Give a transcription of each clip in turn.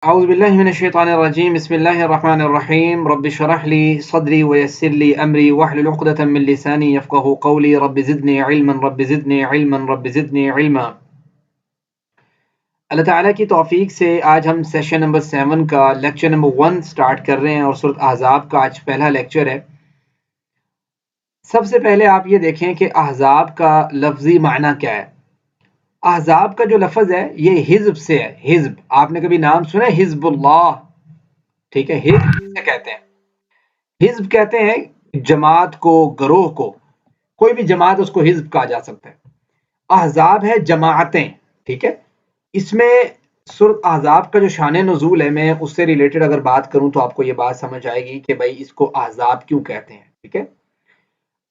أعوذ بالله من الشيطان الرجيم بسم الله الرحمن الرحيم رب اشرح لي صدري ويسر لي أمري واحلل عقدة من لساني يفقه قولي رب زدني علما رب زدني علما رب زدني علما۔ اللہ تعالیٰ کی توفیق سے آج ہم سیشن نمبر 7 کا لیکچر نمبر 1 سٹارٹ کر رہے ہیں اور سورۃ احزاب کا آج پہلا لیکچر ہے۔ سب سے پہلے آپ یہ دیکھیں کہ احزاب کا لفظی معنی کیا ہے۔ احزاب کا جو لفظ ہے یہ حزب سے ہے۔ حزب آپ نے کبھی نام سنا ہے حزب اللہ؟ ٹھیک ہے، حزب سے کہتے ہیں، حزب کہتے ہیں جماعت کو، گروہ کو، کوئی بھی جماعت اس کو حزب کہا جا سکتا ہے۔ احزاب ہے جماعتیں، ٹھیک ہے۔ اس میں سورۃ احزاب کا جو شان نزول ہے، میں اس سے ریلیٹڈ اگر بات کروں تو آپ کو یہ بات سمجھ آئے گی کہ بھائی اس کو احزاب کیوں کہتے ہیں، ٹھیک ہے۔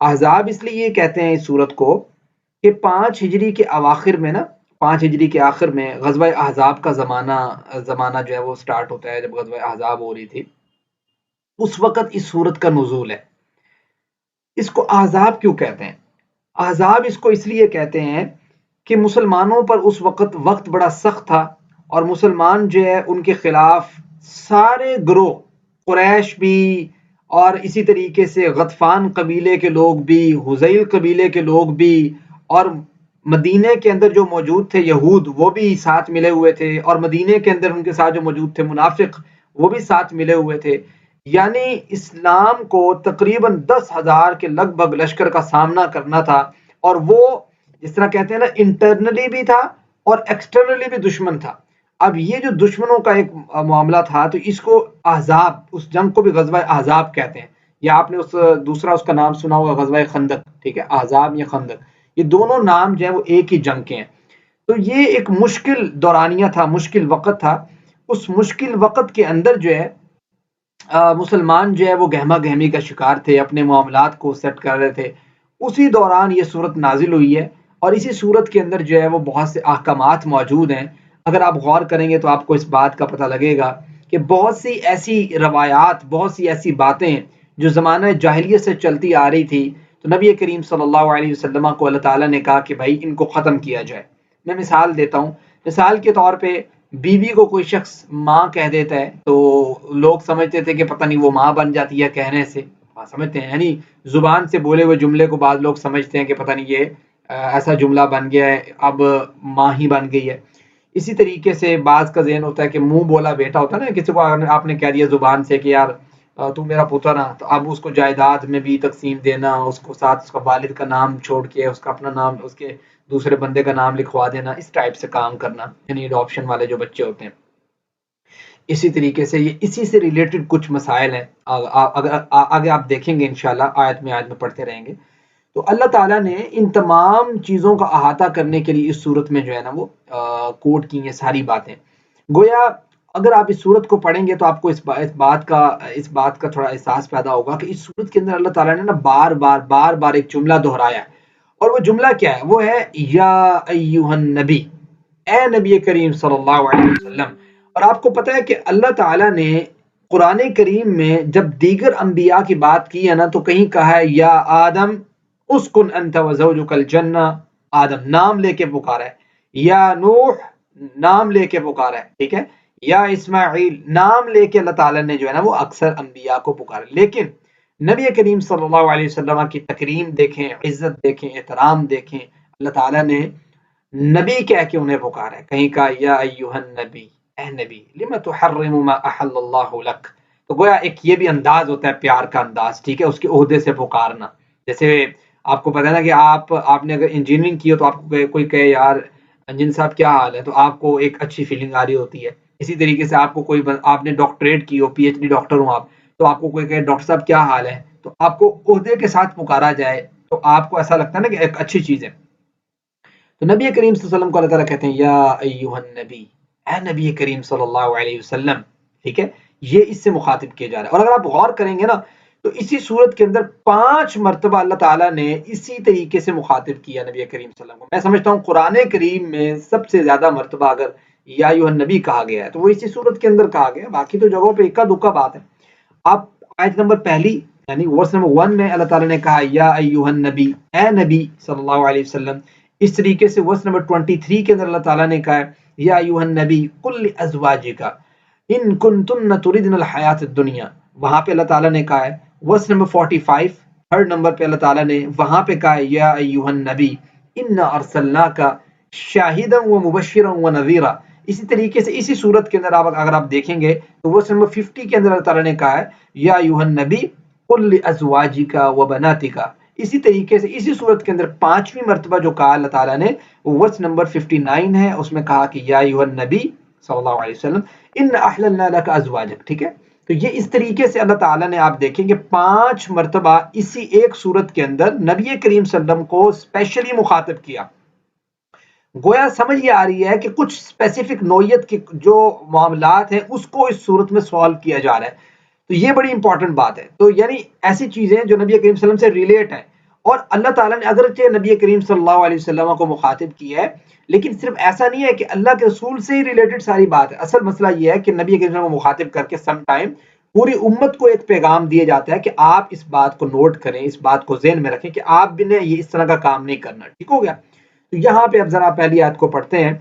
احزاب اس لیے کہتے ہیں اس سورت کو کہ 5 ہجری کے اواخر میں 5 ہجری کے آخر میں غزوہ احزاب کا زمانہ جو ہے وہ سٹارٹ ہوتا ہے، جب غزوہ احزاب ہو رہی تھی اس وقت اس سورت کا نزول ہے۔ اس کو احزاب کیوں کہتے ہیں؟ احزاب اس کو اس لیے کہتے ہیں کہ مسلمانوں پر اس وقت بڑا سخت تھا، اور مسلمان جو ہے ان کے خلاف سارے گروہ، قریش بھی اور اسی طریقے سے غطفان قبیلے کے لوگ بھی، حذیل قبیلے کے لوگ بھی، اور مدینے کے اندر جو موجود تھے یہود وہ بھی ساتھ ملے ہوئے تھے، اور مدینے کے اندر ان کے ساتھ جو موجود تھے منافق وہ بھی ساتھ ملے ہوئے تھے۔ یعنی اسلام کو تقریباً 10,000 کے لگ بھگ لشکر کا سامنا کرنا تھا، اور وہ جس طرح کہتے ہیں انٹرنلی بھی تھا اور ایکسٹرنلی بھی دشمن تھا۔ اب یہ جو دشمنوں کا ایک معاملہ تھا تو اس کو احزاب، اس جنگ کو بھی غزوہ احزاب کہتے ہیں، یا آپ نے دوسرا اس کا نام سنا ہوگا غزوہ خندق، ٹھیک ہے، احزاب یا خندق، یہ دونوں نام جو ہے وہ ایک ہی جنگ کے ہیں۔ تو یہ ایک مشکل دورانیہ تھا، مشکل وقت تھا۔ اس مشکل وقت کے اندر جو ہے مسلمان جو ہے وہ گہما گہمی کا شکار تھے، اپنے معاملات کو سیٹ کر رہے تھے۔ اسی دوران یہ صورت نازل ہوئی ہے، اور اسی صورت کے اندر جو ہے وہ بہت سے احکامات موجود ہیں۔ اگر آپ غور کریں گے تو آپ کو اس بات کا پتہ لگے گا کہ بہت سی ایسی روایات، بہت سی ایسی باتیں جو زمانہ جاہلیت سے چلتی آ رہی تھی، تو نبی کریم صلی اللہ علیہ وسلم کو اللہ تعالیٰ نے کہا کہ بھائی ان کو ختم کیا جائے۔ میں مثال دیتا ہوں، مثال کے طور پہ بیوی کو کوئی شخص ماں کہہ دیتا ہے تو لوگ سمجھتے تھے کہ پتہ نہیں وہ ماں بن جاتی ہے کہنے سے، سمجھتے ہیں، یعنی زبان سے بولے ہوئے جملے کو بعض لوگ سمجھتے ہیں کہ پتہ نہیں یہ ایسا جملہ بن گیا ہے، اب ماں ہی بن گئی ہے۔ اسی طریقے سے بعض کا ذہن ہوتا ہے کہ منہ بولا بیٹا ہوتا ہے نا، کسی کو آپ نے کہہ دیا زبان سے کہ یار تو میرا پوتا نا، تو اب اس کو جائیداد میں بھی تقسیم دینا، اس کو ساتھ اس کا والد کا نام چھوڑ کے اس کا اپنا نام، اس کے دوسرے بندے کا نام لکھوا دینا، اس ٹائپ سے کام کرنا، یعنی اڈاپشن والے جو بچے ہوتے ہیں۔ اسی طریقے سے یہ اسی سے ریلیٹڈ کچھ مسائل ہیں، اگر آگے آپ دیکھیں گے انشاءاللہ آیت میں پڑھتے رہیں گے۔ تو اللہ تعالیٰ نے ان تمام چیزوں کا احاطہ کرنے کے لیے اس صورت میں جو ہے نا وہ کوٹ کی ہیں ساری باتیں۔ گویا اگر آپ اس صورت کو پڑھیں گے تو آپ کو اس بات کا تھوڑا احساس پیدا ہوگا کہ اس صورت کے اندر اللہ تعالیٰ نے نا بار بار ایک جملہ دہرایا ہے، اور وہ جملہ کیا ہے؟ وہ ہے یا ایہا النبی، اے نبی کریم صلی اللہ علیہ وسلم۔ اور آپ کو پتہ ہے کہ اللہ تعالیٰ نے قرآن کریم میں جب دیگر انبیاء کی بات کی ہے نا تو کہیں کہا ہے یا آدم اسکن انت وزوجک الجنہ، آدم نام لے کے پکارا ہے، یا نوح نام لے کے پکارا ہے، ٹھیک ہے، یا اسماعیل نام لے کے اللہ تعالیٰ نے جو ہے نا وہ اکثر انبیاء کو پکارا۔ لیکن نبی کریم صلی اللہ علیہ وسلم کی تکریم دیکھیں، عزت دیکھیں، احترام دیکھیں، اللہ تعالیٰ نے نبی کہہ کے انہیں پکارا ہے، کہیں کہا یا ایہا النبی، اے نبی لم تحرم ما احل اللہ لک۔ تو گویا ایک یہ بھی انداز ہوتا ہے پیار کا انداز، ٹھیک ہے، اس کے عہدے سے پکارنا۔ جیسے آپ کو پتہ ہے نا کہ آپ نے اگر انجینئرنگ کی ہو تو آپ کو کوئی کہے یار انجن صاحب کیا حال ہے، تو آپ کو ایک اچھی فیلنگ آ رہی ہوتی ہے۔ اسی طریقے سے آپ کو آپ نے ڈاکٹریٹ کی ہو، پی ایچ ڈی ڈاکٹر ہوں آپ، تو آپ کو کوئی کہے ڈاکٹر صاحب کیا حال ہے، تو آپ کو عہدے کے ساتھ پکارا جائے تو آپ کو ایسا لگتا ہے نا کہ ایک اچھی چیز ہے۔ تو نبی کریم صلی اللہ علیہ وسلم کو اللہ تعالیٰ کہتے ہیں یا ایہا النبی، اے نبی کریم صلی اللہ علیہ وسلم، ٹھیک ہے، یہ اس سے مخاطب کیا جا رہا ہے۔ اور اگر آپ غور کریں گے نا تو اسی صورت کے اندر 5 مرتبہ اللہ تعالیٰ نے اسی طریقے سے مخاطب کیا نبی کریم صلی اللہ علیہ وسلم کو۔ میں سمجھتا ہوں قرآن کریم میں سب سے زیادہ مرتبہ اگر یا ایہا النبی کہا گیا ہے تو وہ اسی صورت کے اندر کہا گیا ہے، باقی تو جگہوں پہ اکا دکا بات ہے۔ آپ آیت نمبر پہلی یعنی ورس نمبر 1 میں اللہ تعالیٰ نے کہا یا ایہا النبی، اے نبی صلی اللہ علیہ وسلم۔ اس طریقے سے ورس نمبر 23 کے اندر اللہ تعالیٰ نے کہا ہے یا ایہا النبی قل لازواجک، ان کنتن تردن الحیات الدنیا، وہاں پہ اللہ تعالیٰ نے کہا ہے ورس نمبر 45 تھرڈ نمبر پہ اللہ تعالیٰ نے وہاں پہ کہا ہے یا ایھا النبی انا ارسلناک شاہدا و مبشرا و نذیرا. اسی طریقے سے اسی صورت کے اندر اگر آپ دیکھیں گے تو ورس نمبر 50 کے اندر اللہ تعالیٰ نے کہا ہے یا ایھا النبی قل لازواجک و بناتک. اسی طریقے سے اسی صورت کے اندر پانچویں مرتبہ جو کہا اللہ تعالیٰ نے وہ ورس نمبر 59 ہے، اس میں کہا کہ یا ایھا النبی صلی اللہ علیہ وسلم ان احللنا لک ازواجک. ٹھیک ہے، تو یہ اس طریقے سے اللہ تعالیٰ نے آپ دیکھیں کہ 5 مرتبہ اسی ایک صورت کے اندر نبی کریم صلی اللہ علیہ وسلم کو اسپیشلی مخاطب کیا. گویا سمجھ یہ آ رہی ہے کہ کچھ اسپیسیفک نوعیت کے جو معاملات ہیں اس کو اس صورت میں سوالو کیا جا رہا ہے. تو یہ بڑی امپورٹنٹ بات ہے. تو یعنی ایسی چیزیں جو نبی کریم صلی اللہ علیہ وسلم سے ریلیٹ ہیں، اور اللہ تعالیٰ نے اگرچہ نبی کریم صلی اللہ علیہ وسلم کو مخاطب کیا ہے، لیکن صرف ایسا نہیں ہے کہ اللہ کے رسول سے ہی ریلیٹڈ ساری بات ہے. اصل مسئلہ یہ ہے کہ نبی کریم صلی اللہ علیہ وسلم کو مخاطب کر کے سم ٹائم پوری امت کو ایک پیغام دیا جاتا ہے کہ آپ اس بات کو نوٹ کریں، اس بات کو ذہن میں رکھیں کہ آپ بھی نے یہ اس طرح کا کام نہیں کرنا. ٹھیک ہو گیا؟ تو یہاں پہ اب ذرا پہلی آیت کو پڑھتے ہیں.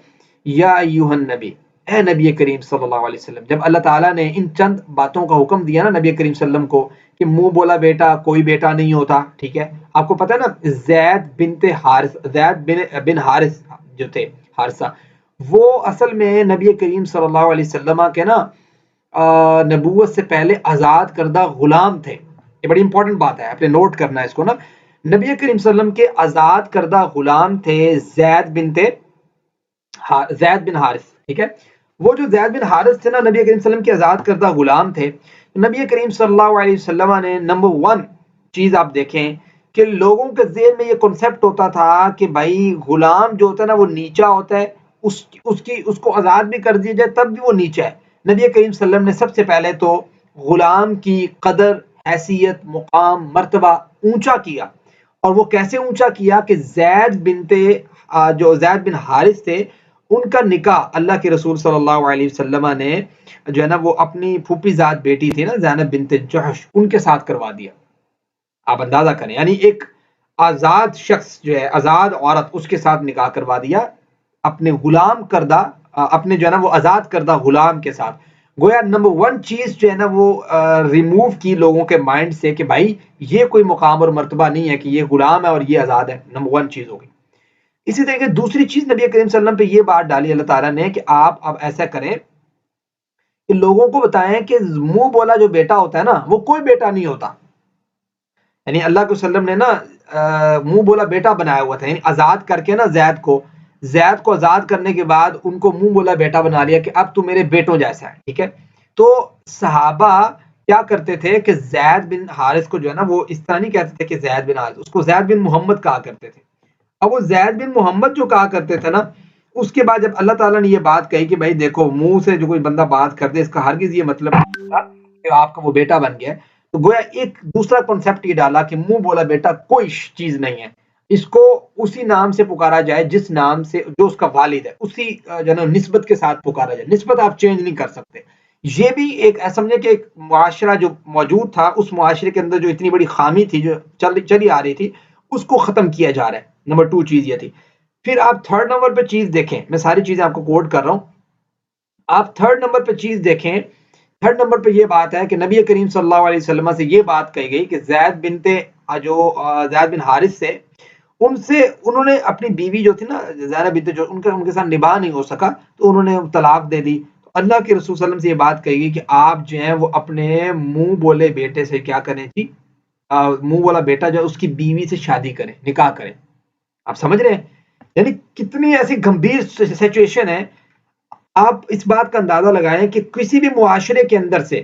یا ایھا النبی، اے نبی کریم صلی اللہ علیہ وسلم. جب اللہ تعالیٰ نے ان چند باتوں کا حکم دیا نا نبی کریم صلی اللہ علیہ وسلم کو کہ منہ بولا بیٹا کوئی بیٹا نہیں ہوتا، ٹھیک ہے، آپ کو پتہ ہے نا زید بن حارث جو تھے، حارثہ، وہ اصل میں نبی کریم صلی اللہ علیہ وسلم کے نا نبوت سے پہلے آزاد کردہ غلام تھے. یہ بڑی امپورٹنٹ بات ہے، آپ نے نوٹ کرنا ہے اس کو نا. نبی کریم صلی اللہ علیہ وسلم کے آزاد کردہ غلام تھے زید بن حارث. ٹھیک ہے، وہ جو زید بن حارث تھے نا نبی کریم صلی اللہ علیہ وسلم کے آزاد کردہ غلام تھے. نبی کریم صلی اللہ علیہ وسلم نے نمبر 1 چیز آپ دیکھیں کہ لوگوں کے ذہن میں یہ کنسپٹ ہوتا تھا کہ بھائی غلام جو ہوتا ہے نا وہ نیچا ہوتا ہے، اس کو آزاد بھی کر دیا جائے تب بھی وہ نیچا ہے. نبی کریم صلی اللہ علیہ وسلم نے سب سے پہلے تو غلام کی قدر، حیثیت، مقام، مرتبہ اونچا کیا. اور وہ کیسے اونچا کیا کہ زید بن حارث تھے، ان کا نکاح اللہ کے رسول صلی اللہ علیہ وسلم نے جو ہے نا وہ اپنی پھوپھی زاد بیٹی تھی نا زینب بنت جحش، ان کے ساتھ کروا دیا. آپ اندازہ کریں، یعنی ایک آزاد شخص جو ہے، آزاد عورت، اس کے ساتھ نکاح کروا دیا اپنے غلام کردہ، اپنے جو ہے نا وہ آزاد کردہ غلام کے ساتھ. گویا نمبر 1 چیز جو ہے نا وہ ریموو کی لوگوں کے مائنڈ سے کہ بھائی یہ کوئی مقام اور مرتبہ نہیں ہے کہ یہ غلام ہے اور یہ آزاد ہے. نمبر 1 چیز ہوگی. اسی طریقے دوسری چیز نبی کریم صلی اللہ علیہ وسلم پہ یہ بات ڈالی اللہ تعالیٰ نے کہ آپ اب ایسا کریں کہ لوگوں کو بتائیں کہ منہ بولا جو بیٹا ہوتا ہے نا وہ کوئی بیٹا نہیں ہوتا. یعنی اللہ کے وسلم نے نا منہ بولا بیٹا بنایا ہوا تھا، یعنی آزاد کر کے نا زید کو آزاد کرنے کے بعد ان کو منہ بولا بیٹا بنا لیا کہ اب تو میرے بیٹوں جیسا ہے. ٹھیک ہے، تو صحابہ کیا کرتے تھے کہ زید بن حارث کو جو ہے نا وہ اس طرح نہیں کہتے تھے کہ زید بن حارث، اس کو زید بن محمد کہا کرتے تھے. اب وہ زید بن محمد جو کہا کرتے تھے نا، اس کے بعد جب اللہ تعالیٰ نے یہ بات کہی کہ بھائی دیکھو منہ سے جو کوئی بندہ بات کر دے اس کا ہرگز یہ مطلب نہیں تھا کہ آپ کا وہ بیٹا بن گیا. تو گویا ایک دوسرا کنسپٹ یہ ڈالا کہ منہ بولا بیٹا کوئی چیز نہیں ہے، اس کو اسی نام سے پکارا جائے جس نام سے جو اس کا والد ہے، اسی جو ہے نسبت کے ساتھ پکارا جائے. نسبت آپ چینج نہیں کر سکتے. یہ بھی ایک سمجھے کہ ایک معاشرہ جو موجود تھا، اس معاشرے کے اندر جو اتنی بڑی خامی تھی جو چلی آ رہی تھی، اس کو ختم کیا جا رہا ہے. نمبر 2 چیز یہ تھی. پھر آپ 3rd نمبر پہ چیز دیکھیں، میں ساری چیزیں آپ کو کوٹ کر رہا ہوں. آپ 3rd نمبر پہ چیز دیکھیں. 3rd نمبر پہ یہ بات ہے کہ نبی کریم صلی اللہ علیہ وسلم سے یہ بات کہی گئی کہ زید بن حارث سے انہوں نے اپنی بیوی جو تھی نا زینب بنت جو ان کے ساتھ نباہ نہیں ہو سکا تو انہوں نے طلاق دے دی. تو اللہ کے رسول صلی اللہ علیہ وسلم سے یہ بات کہی گئی کہ آپ جو ہیں وہ اپنے منہ بولے بیٹے سے کیا کریں جی، منہ بولا بیٹا جو اس کی بیوی سے شادی کریں، نکاح کریں. آپ سمجھ رہے ہیں یعنی کتنی ایسی گمبھیر سچویشن ہے. آپ اس بات کا اندازہ لگائیں کہ کسی بھی معاشرے کے اندر سے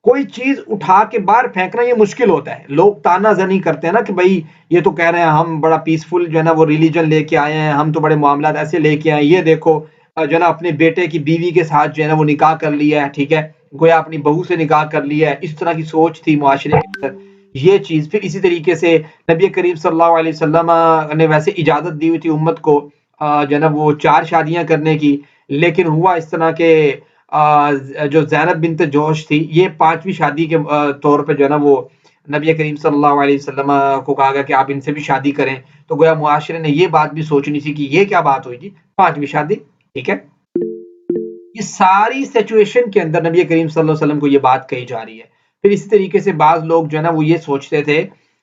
کوئی چیز اٹھا کے باہر پھینکنا یہ مشکل ہوتا ہے. لوگ تانا زنی کرتے ہیں نا کہ بھائی یہ تو کہہ رہے ہیں ہم بڑا پیسفل جو ہے نا وہ ریلیجن لے کے آئے ہیں، ہم تو بڑے معاملات ایسے لے کے آئے ہیں، یہ دیکھو جو ہے نا اپنے بیٹے کی بیوی کے ساتھ جو ہے نا وہ نکاح کر لیا ہے. ٹھیک ہے، گویا اپنی بہو سے نکاح کر لیا ہے. اس طرح کی سوچ تھی معاشرے کے اندر یہ چیز. پھر اسی طریقے سے نبی کریم صلی اللہ علیہ وسلم نے ویسے اجازت دی ہوئی تھی امت کو جو ہے نا وہ 4 شادیاں کرنے کی، لیکن ہوا اس طرح کے جو زینب بنت جوش تھی یہ 5ویں شادی کے طور پہ جو ہے نا وہ نبی کریم صلی اللہ علیہ وسلم کو کہا گیا کہ آپ ان سے بھی شادی کریں. تو گویا معاشرے نے یہ بات بھی سوچنی تھی کہ یہ کیا بات ہوئی جی 5ویں شادی. ٹھیک ہے، یہ ساری سچویشن کے اندر نبی کریم صلی اللہ علیہ وسلم کو یہ بات کہی جا رہی ہے. پھر اسی طریقے سے بعض لوگ جو ہے نا وہ یہ سوچتے تھے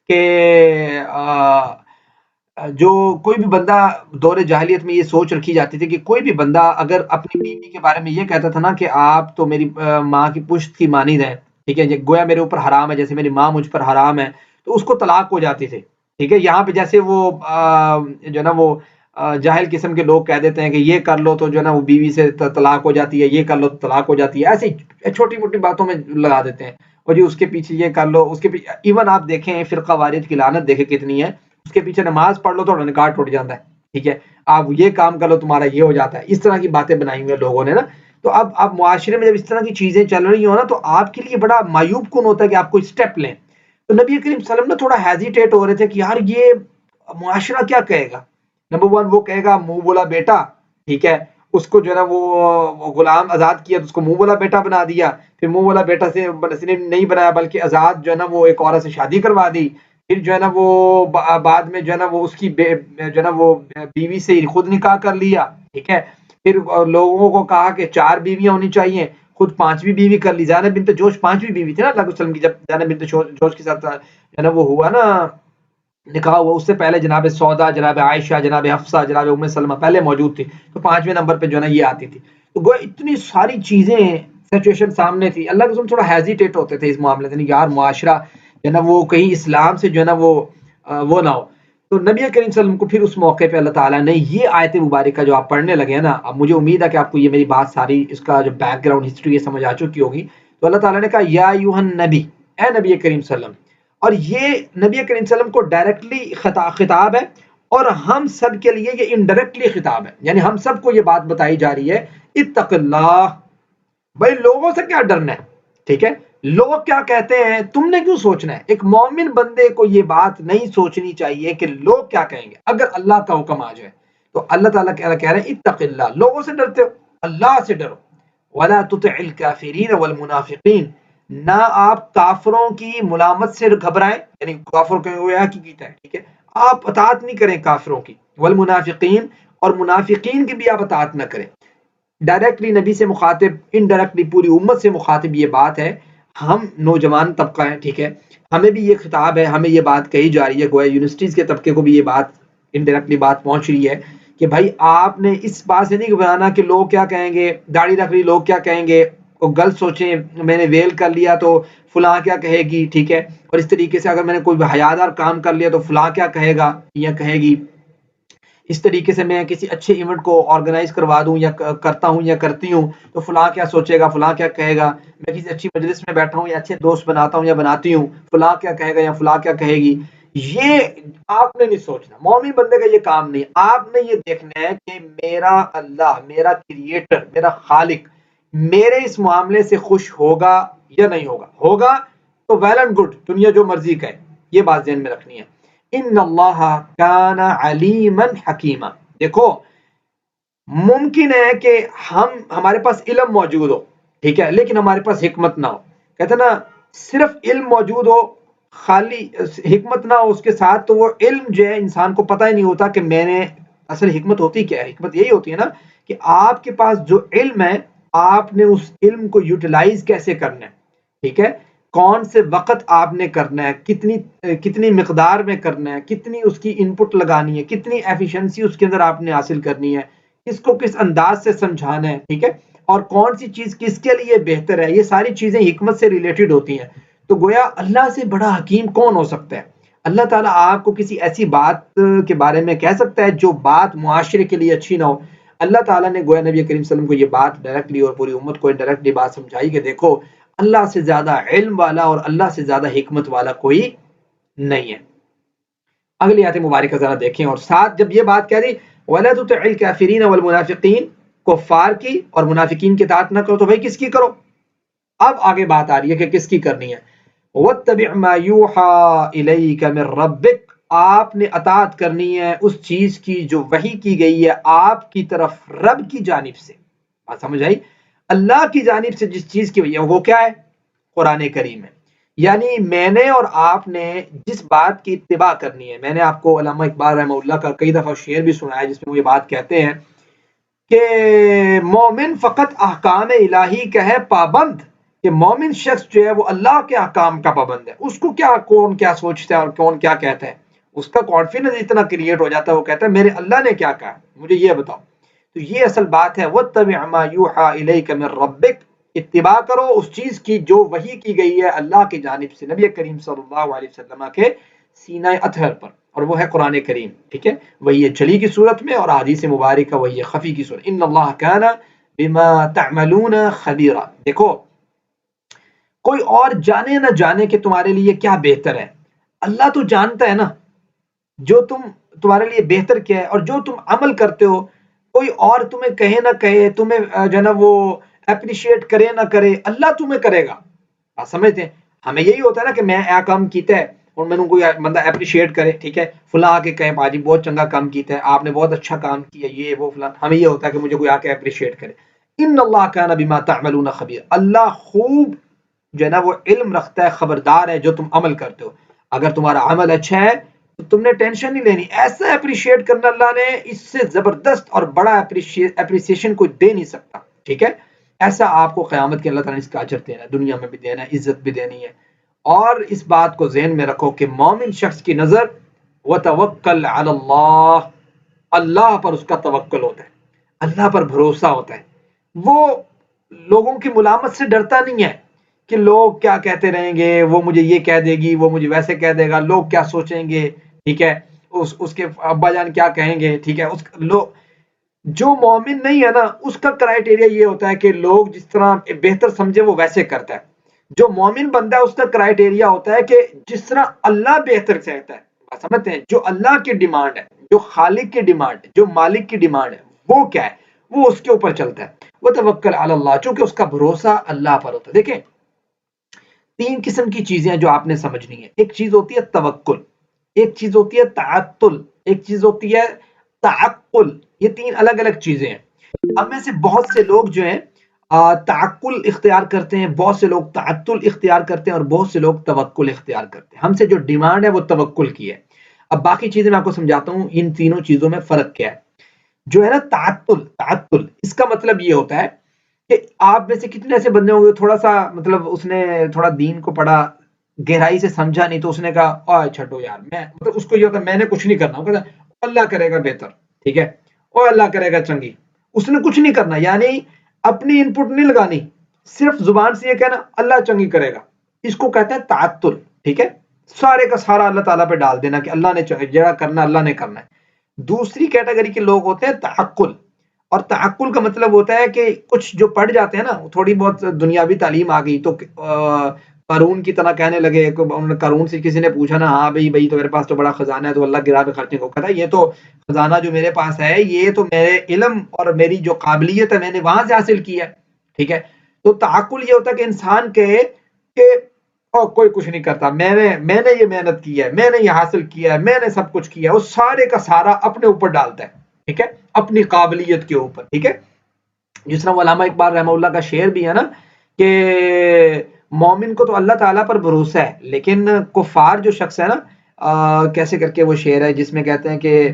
کہ جو کوئی بھی بندہ دور جاہلیت میں یہ سوچ رکھی جاتی تھی کہ کوئی بھی بندہ اگر اپنی بیوی کے بارے میں یہ کہتا تھا نا کہ آپ تو میری ماں کی پشت کی مانند ہے، ٹھیک ہے، گویا میرے اوپر حرام ہے، جیسے میری ماں مجھ پر حرام ہے، تو اس کو طلاق ہو جاتی تھی. ٹھیک ہے، یہاں پہ جیسے وہ جو ہے نا وہ جاہل قسم کے لوگ کہہ دیتے ہیں کہ یہ کر لو تو جو ہے نا وہ بیوی سے طلاق ہو جاتی ہے، یہ کر لو تو طلاق ہو جاتی ہے، ایسی چھوٹی موٹی باتوں میں لگا دیتے ہیں. اور جی اس کے پیچھے یہ کر لو، اس کے پیچھے ایون آپ دیکھیں فرقہ واریت کی لعنت دیکھیں کتنی ہے، اس کے پیچھے نماز پڑھ لو تو نکاح ٹوٹ جاتا ہے. ٹھیک ہے، آپ یہ کام کر لو تمہارا یہ ہو جاتا ہے. اس طرح کی باتیں بنائی ہوئی ہیں لوگوں نے نا. تو اب معاشرے میں جب اس طرح کی چیزیں چل رہی ہوں نا تو آپ کے لیے بڑا معیوب کن ہوتا ہے کہ آپ کوئی اسٹیپ لیں. تو نبی کریم صلی اللہ علیہ وسلم نا تھوڑا ہیزیٹیٹ ہو رہے تھے کہ یار یہ معاشرہ کیا کہے گا. نمبر ون وہ کہے گا منہ بولا بیٹا، ٹھیک ہے، اس کو جو ہے نا وہ غلام آزاد کیا تو اس کو منہ بولا بیٹا بنا دیا. پھر منہ بولا بیٹا سے نہیں بنایا بلکہ آزاد جو ہے نا وہ ایک عورت سے شادی کروا دی. پھر جو ہے نا وہ بعد میں جو ہے نا وہ اس کی جو ہے نا وہ بیوی سے خود نکاح کر لیا. ٹھیک ہے، پھر لوگوں کو کہا کہ 4 بیویاں ہونی چاہیے، خود 5ویں بیوی کر لی. زینب بنت جوش 5ویں بیوی تھی نا اللہ علیہ وسلم کی. جب زینب بنت جوش کے ساتھ جو ہے نا وہ ہوا نا نکاح ہوا، اس سے پہلے جناب سودا، جناب عائشہ، جناب حفصہ، جناب ام سلمہ پہلے موجود تھی. تو 5ویں نمبر پہ جو ہے نا یہ آتی تھی. تو گویا اتنی ساری چیزیں سچویشن سامنے تھی. اللہ کے رسول تھوڑا ہیزیٹیٹ ہوتے تھے اس معاملے سے، یار معاشرہ جو ہے نا وہ کہیں اسلام سے جو ہے نا وہ نہ ہو. تو نبی کریم صلی اللہ علیہ وسلم کو پھر اس موقع پہ اللہ تعالیٰ نے یہ آیت مبارکہ جو آپ پڑھنے لگے ہیں نا، اب مجھے امید ہے کہ آپ کو یہ میری بات ساری اس کا جو بیک گراؤنڈ ہسٹری ہے سمجھ آ چکی ہوگی. تو اللہ تعالیٰ نے کہا یا ایھا النبی، اے نبی کریم صلی اللہ علیہ وسلم. اور یہ نبی کریم صلی اللہ علیہ وسلم کو ڈائریکٹلی خطاب ہے، اور ہم سب کے لیے یہ انڈائریکٹلی خطاب ہے. یعنی ہم سب کو یہ بات بتائی جا رہی ہے اتق اللہ. بھائی لوگوں سے کیا ڈرنا ہے، ٹھیک ہے، لوگ کیا کہتے ہیں تم نے کیوں سوچنا ہے. ایک مومن بندے کو یہ بات نہیں سوچنی چاہیے کہ لوگ کیا کہیں گے. اگر اللہ کا حکم آ جائے تو اللہ تعالیٰ کہہ رہے ہیں اتق اللہ، لوگوں سے ڈرتے ہو اللہ سے ڈرو. ولا تطع الکافرین والمنافقین، نہ آپ کافروں کی ملامت سے گھبرائیں، یعنی کافروں کے گویا کی کیتا ہے، ٹھیک ہے، آپ اطاعت نہیں کریں کافروں کی. والمنافقین، اور منافقین کی بھی آپ اطاعت نہ کریں. ڈائریکٹلی نبی سے مخاطب، انڈائریکٹلی پوری امت سے مخاطب یہ بات ہے. ہم نوجوان طبقہ ہیں، ٹھیک ہے، ہمیں بھی یہ خطاب ہے، ہمیں یہ بات کہی جا رہی ہے. گویا یونیورسٹیز کے طبقے کو بھی یہ بات انڈائریکٹلی بات پہنچ رہی ہے کہ بھائی آپ نے اس بات سے نہیں گھبرانا کہ لوگ کیا کہیں گے. داڑھی رکھ لی لوگ کیا کہیں گے، وہ غلط سوچیں میں نے ویل کر لیا تو فلاں کیا کہے گی، ٹھیک ہے، اور اس طریقے سے اگر میں نے کوئی حیادار کام کر لیا تو فلاں کیا کہے گا یا کہے گی. اس طریقے سے میں کسی اچھے ایونٹ کو آرگنائز کروا دوں یا کرتا ہوں یا کرتی ہوں تو فلاں کیا سوچے گا، فلاں کیا کہے گا. میں کسی اچھی مجلس میں بیٹھا ہوں یا اچھے دوست بناتا ہوں یا بناتی ہوں، فلاں کیا کہے گا یا فلاں کیا کہے گی. یہ آپ نے نہیں سوچنا، مومن بندے کا یہ کام نہیں. آپ نے یہ دیکھنا ہے کہ میرا اللہ، میرا کریٹر، میرا خالق میرے اس معاملے سے خوش ہوگا یا نہیں ہوگا. ہوگا تو ویل اینڈ گڈ، دنیا جو مرضی کہے. یہ بات ذہن میں رکھنی ہے. ان اللہ کان علیما حکیما. دیکھو ممکن ہے کہ ہمارے پاس علم موجود ہو، ٹھیک ہے، لیکن ہمارے پاس حکمت نہ ہو. کہتے نا صرف علم موجود ہو خالی حکمت نہ ہو اس کے ساتھ، تو وہ علم جو ہے انسان کو پتہ ہی نہیں ہوتا کہ میں نے اصل حکمت ہوتی کیا ہے. حکمت یہی ہوتی ہے نا کہ آپ کے پاس جو علم ہے آپ نے اس علم کو یوٹیلائز کیسے کرنا ہے، ٹھیک ہے، کون سے وقت آپ نے کرنا ہے، کتنی مقدار میں کرنا ہے، کتنی اس کی ان پٹ لگانی ہے، کتنی ایفیشنسی اس کے اندر آپ نے حاصل کرنی ہے، کس کو کس انداز سے سمجھانا ہے، ٹھیک ہے، اور کون سی چیز کس کے لیے بہتر ہے. یہ ساری چیزیں حکمت سے ریلیٹڈ ہوتی ہیں. تو گویا اللہ سے بڑا حکیم کون ہو سکتا ہے. اللہ تعالیٰ آپ کو کسی ایسی بات کے بارے میں کہہ سکتا ہے جو بات معاشرے کے لیے اچھی نہ ہو. اللہ تعالیٰ نے گویا نبی کریم صلی اللہ علیہ وسلم کو یہ بات ڈائریکٹلی اور پوری امت کو انڈائریکٹلی بات سمجھائی کہ دیکھو اللہ سے زیادہ علم والا اور اللہ سے زیادہ حکمت والا کوئی نہیں ہے. اگلی آیت مبارکہ ذرا دیکھیں، اور ساتھ جب یہ بات کہہ دی وَلَا تُطِعِ الْكَافِرِينَ وَالْمُنَافِقِينَ، کفار کی اور منافقین کی اطاعت نہ کرو، تو بھائی کس کی کرو. اب آگے بات آ رہی ہے کہ کس کی کرنی ہے. وَاتَّبِعْ مَا يُوحَىٰ إِلَيْكَ مِن رَبِّكَ، آپ نے اطاعت کرنی ہے اس چیز کی جو وحی کی گئی ہے آپ کی طرف رب کی جانب سے. بات سمجھ آئی؟ اللہ کی جانب سے جس چیز کی وحی ہے وہ کیا ہے؟ قرآن کریم ہے. یعنی میں نے اور آپ نے جس بات کی اتباع کرنی ہے، میں نے آپ کو علامہ اقبال رحمہ اللہ کا کئی دفعہ شعر بھی سنا ہے جس میں وہ یہ بات کہتے ہیں کہ مومن فقط احکام الہی کا ہے پابند، کہ مومن شخص جو ہے وہ اللہ کے احکام کا پابند ہے، اس کو کیا کون کیا سوچتا ہے اور کون کیا کہتا ہے، اس کا کانفیڈنس اتنا کریٹ ہو جاتا ہے، وہ کہتا ہے میرے اللہ نے کیا کہا مجھے یہ بتاؤ. تو یہ اصل بات ہے، وَاتَّبِعْ مَا يُوحَىٰ إِلَيْكَ مِن رَبِّكَ، اتباع کرو اس چیز کی جو وحی کی گئی ہے اللہ کی جانب سے نبی کریم صلی اللہ علیہ وسلم کے سینہ اطہر پر، اور وہ ہے قرآن کریم. ٹھیک ہے، وہی جلی کی صورت میں اور حدیث مبارکہ وہی خفی کی صورت. ان اللہ کان بما تعملون خبیرا. دیکھو کوئی اور جانے نہ جانے کہ تمہارے لیے کیا بہتر ہے، اللہ تو جانتا ہے نا جو تمہارے لیے بہتر کیا ہے، اور جو تم عمل کرتے ہو کوئی اور تمہیں کہے نہ کہے، تمہیں جو ہے نا وہ اپریشیٹ کرے نہ کرے، اللہ تمہیں کرے گا. آپ سمجھتے ہیں، ہمیں یہی ہوتا ہے نا کہ میں کام کیتا ہے اور میں نے کوئی بندہ اپریشیٹ کرے، ٹھیک ہے، فلاں آ کے کہے باجی بہت چنگا کام کیتا ہے، آپ نے بہت اچھا کام کیا، یہ وہ فلاں، ہمیں یہ ہوتا ہے کہ مجھے کوئی آ کے اپریشیٹ کرے. ان اللہ کان بما تعملون خبیر، اللہ خوب جو ہے نا وہ علم رکھتا ہے، خبردار ہے جو تم عمل کرتے ہو. اگر تمہارا عمل اچھا ہے تو تم نے ٹینشن نہیں لینی، ایسا اپریشیٹ کرنا اللہ نے اس سے زبردست اور بڑا اپریسیشن کوئی دے نہیں سکتا. ٹھیک ہے، ایسا آپ کو قیامت کے اللہ تعالیٰ نے اس کا اجر دینا ہے، دنیا میں بھی دینا ہے، عزت بھی دینی ہے. اور اس بات کو ذہن میں رکھو کہ مومن شخص کی نظر وتوکل علی اللہ، اللہ پر اس کا توکل ہوتا ہے، اللہ پر بھروسہ ہوتا ہے. وہ لوگوں کی ملامت سے ڈرتا نہیں ہے کہ لوگ کیا کہتے رہیں گے، وہ مجھے یہ کہہ دے گی، وہ مجھے ویسے کہہ دے گا، لوگ کیا سوچیں گے. ٹھیک ہے، اس کے ابا جان کیا کہیں گے. ٹھیک ہے، جو مومن نہیں ہے نا اس کا کرائٹیریا یہ ہوتا ہے کہ لوگ جس طرح بہتر سمجھے وہ ویسے کرتا ہے. جو مومن بندہ ہے اس کا کرائٹیریا ہوتا ہے کہ جس طرح اللہ بہتر چاہتا ہے. آپ سمجھتے ہیں، جو اللہ کی ڈیمانڈ ہے، جو خالق کی ڈیمانڈ ہے، جو مالک کی ڈیمانڈ ہے وہ کیا ہے، وہ اس کے اوپر چلتا ہے. وہ توکل علی اللہ، چونکہ اس کا بھروسہ اللہ پر ہوتا ہے. دیکھیں تین قسم کی چیزیں جو آپ نے سمجھنی ہے، ایک چیز ہوتی ہے توکل، ایک چیز ہوتی ہے تعطل، ایک چیز ہوتی ہے تعقل. یہ تین الگ الگ چیزیں ہیں. ہم میں سے بہت سے لوگ جو ہیں تعقل اختیار کرتے ہیں، بہت سے لوگ تعطل اختیار کرتے ہیں، اور بہت سے لوگ توکل اختیار کرتے ہیں. ہم سے جو ڈیمانڈ ہے وہ توکل کی ہے. اب باقی چیزیں میں آپ کو سمجھاتا ہوں ان تینوں چیزوں میں فرق کیا ہے. جو ہے نا تعطل اس کا مطلب یہ ہوتا ہے کہ آپ میں سے کتنے ایسے بندے ہوں گے تھوڑا سا مطلب اس نے تھوڑا دین کو پڑھا گہرائی سے سمجھا نہیں تو اس نے کہا اوے چھٹو یار، میں مطلب اس کو یہ ہوتا ہے میں نے کچھ نہیں کرنا، وہ کہتا ہے اللہ کرے گا بہتر. ٹھیک ہے، او اللہ کرے گا چنگی، اس نے کچھ نہیں کرنا، یعنی اپنی ان پٹ نہیں لگانی، صرف زبان سے یہ کہنا اللہ چنگی کرے گا. اس کو کہتے ہیں تعطل. ٹھیک ہے، سارے کا سارا اللہ تعالیٰ پہ ڈال دینا کہ اللہ نے جڑا کرنا اللہ نے کرنا ہے. دوسری کیٹیگری کے لوگ ہوتے ہیں تعقل، اور تعقل کا مطلب ہوتا ہے کہ کچھ جو پڑھ جاتے ہیں نا، تھوڑی بہت دنیاوی تعلیم آ گئی تو قارون کی طرح کہنے لگے. قارون سے کسی نے پوچھا نا، ہاں بھائی تو میرے پاس تو بڑا خزانہ ہے تو اللہ کی راہ میں خرچے کو کہتا ہے یہ تو خزانہ جو میرے پاس ہے یہ تو میرے علم اور میری جو قابلیت ہے میں نے وہاں سے حاصل کی ہے. ٹھیک ہے، تو تعقل یہ ہوتا ہے کہ انسان کہے کہ کوئی کچھ نہیں کرتا، میں نے یہ محنت کی ہے، میں نے یہ حاصل کیا ہے، میں نے سب کچھ کیا ہے، وہ سارے کا سارا اپنے اوپر ڈالتا ہے. ٹھیک ہے، اپنی قابلیت کے اوپر. ٹھیک ہے، جس طرح علامہ اقبال رحمہ اللہ کا شعر بھی ہے نا کہ مومن کو تو اللہ تعالیٰ پر بھروسہ ہے، لیکن کفار جو شخص ہے نا کیسے کر کے وہ شعر ہے جس میں کہتے ہیں کہ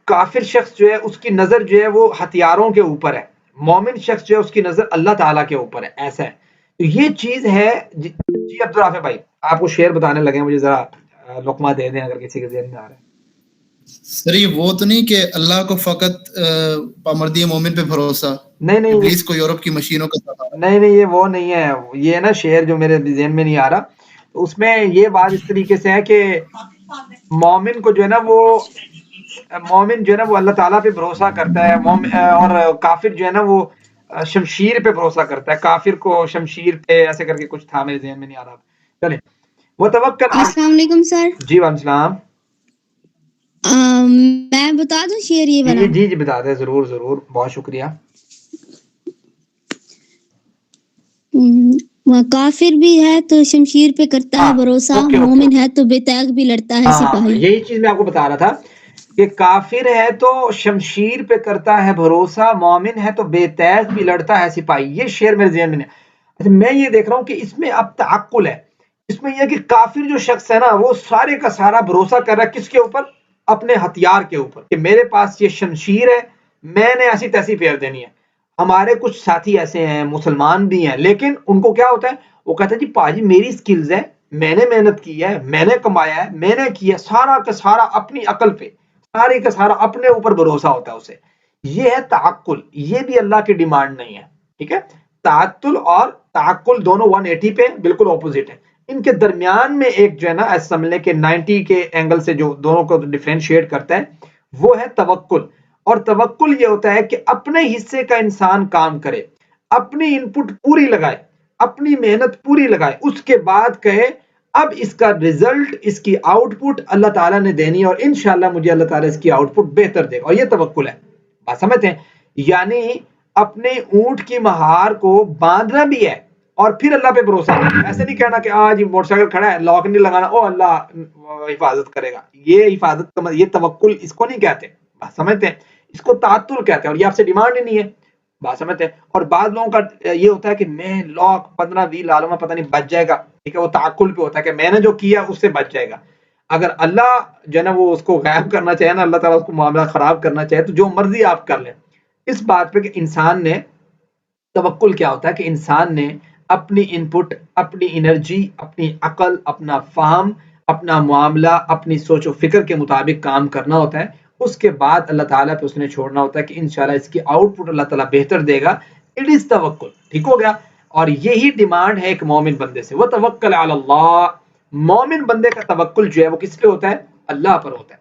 کافر شخص جو ہے اس کی نظر جو ہے وہ ہتھیاروں کے اوپر ہے، مومن شخص جو ہے اس کی نظر اللہ تعالیٰ کے اوپر ہے. ایسا ہے، تو یہ چیز ہے. جی عبدالرافع بھائی آپ کو شعر بتانے لگے، مجھے ذرا لقمہ دے دیں اگر کسی کے ذہن میں آ رہا ہے. سر یہ وہ تو نہیں کہ اللہ کو فقط پامردی مومن پہ بھروسہ، نہیں ابلیس کو یورپ کی مشینوں کا سہارا. نہیں یہ وہ نہیں ہے. یہ نا شعر جو میرے ذہن میں نہیں آ رہا، تو اس میں یہ بات اس طریقے سے ہے کہ مومن کو جو ہے نا وہ اللہ تعالیٰ پہ بھروسہ کرتا ہے، اور کافر جو ہے نا وہ شمشیر پہ بھروسہ کرتا ہے. کافر کو شمشیر پہ ایسے کر کے کچھ تھا، میرے ذہن میں نہیں آ رہا. چلیں وہ توکل. السلام علیکم سر. جی وعلیکم السلام. میں بتا دوں شعر یہ والا؟ جی بتا دیں، ضرور بہت شکریہ. کافر بھی ہے تو شمشیر پہ کرتا ہے بھروسہ، مومن ہے تو بے تاغ بھی لڑتا ہے سپاہی. یہی چیز میں آپ کو بتا رہا تھا کہ کافر ہے تو شمشیر پہ کرتا ہے بھروسہ، مومن ہے تو بے تاغ بھی لڑتا ہے سپاہی. یہ شعر میرے ذہن میں نہیں. اچھا میں یہ دیکھ رہا ہوں کہ اس میں اب تعقل ہے. اس میں یہ کہ کافر جو شخص ہے نا وہ سارے کا سارا بھروسہ کر رہا ہے کس کے اوپر؟ اپنے ہتھیار کے اوپر کہ میرے پاس یہ شمشیر ہے، میں نے ایسی تیسی پھیر دینی ہے. ہمارے کچھ ساتھی ایسے ہیں مسلمان بھی ہیں لیکن ان کو کیا ہوتا ہے، وہ کہتے ہیں جی پاجی میری سکلز ہے، میں نے محنت کی ہے، میں نے کمایا ہے، میں نے کیا، سارا کا سارا اپنی عقل پہ، سارے کا سارا اپنے اوپر بھروسہ ہوتا ہے اسے. یہ ہے تعقل، یہ بھی اللہ کی ڈیمانڈ نہیں ہے. ٹھیک ہے، تعقل اور تعقل دونوں 180 پہ بالکل اپوزٹ ہے. ان کے درمیان میں ایک جو ہے نا ایسا سمجھ لیں کہ 90 کے اینگل سے جو دونوں کو ڈیفرینشیٹ کرتا ہے وہ ہے توکل. اور توکل یہ ہوتا ہے کہ اپنے حصے کا انسان کام کرے، اپنی ان پٹ پوری لگائے، اپنی محنت پوری لگائے، اس کے بعد کہے اب اس کا ریزلٹ، اس کی آؤٹ پٹ اللہ تعالیٰ نے دینی ہے اور انشاءاللہ مجھے اللہ تعالیٰ اس کی آؤٹ پٹ بہتر دے گا. اور یہ توکل ہے. بات سمجھتے ہیں؟ یعنی اپنے اونٹ کی مہار کو باندھنا بھی ہے اور پھر اللہ پہ بھروسہ کرنا. ایسے نہیں کہنا کہ آج موٹر سائیکل کھڑا ہے لاک نہیں لگانا، او اللہ حفاظت کرے گا. یہ حفاظت کا یہ توکل اس کو نہیں کہتے. بات سمجھتے ہیں؟ اس کو تعطل کہتے ہیں اور یہ آپ سے ڈیمانڈ ہی نہیں ہے. بات سمجھتے ہیں؟ اور بعض لوگوں کا یہ ہوتا ہے کہ میں لاک 15-20 لاؤں گا پتہ نہیں بچ جائے گا. ٹھیک ہے، وہ تعقل پہ ہوتا ہے کہ میں نے جو کیا اس سے بچ جائے گا. اگر اللہ جو ہے نا وہ اس کو غائب کرنا چاہے نا، اللہ تعالیٰ اس کو معاملہ خراب کرنا چاہے تو جو مرضی آپ کر لیں. اس بات پہ کہ انسان نے توکل کیا ہوتا ہے کہ انسان نے اپنی ان پٹ، اپنی انرجی، اپنی عقل، اپنا فہم، اپنا معاملہ، اپنی سوچ و فکر کے مطابق کام کرنا ہوتا ہے. اس کے بعد اللہ تعالیٰ پہ اس نے چھوڑنا ہوتا ہے کہ انشاءاللہ اس کی آؤٹ پٹ اللہ تعالیٰ بہتر دے گا. اٹ از توکل. ٹھیک ہو گیا؟ اور یہی ڈیمانڈ ہے ایک مومن بندے سے، وہ توکل علی اللہ. مومن بندے کا توکل جو ہے وہ کس پہ ہوتا ہے؟ اللہ پر ہوتا ہے.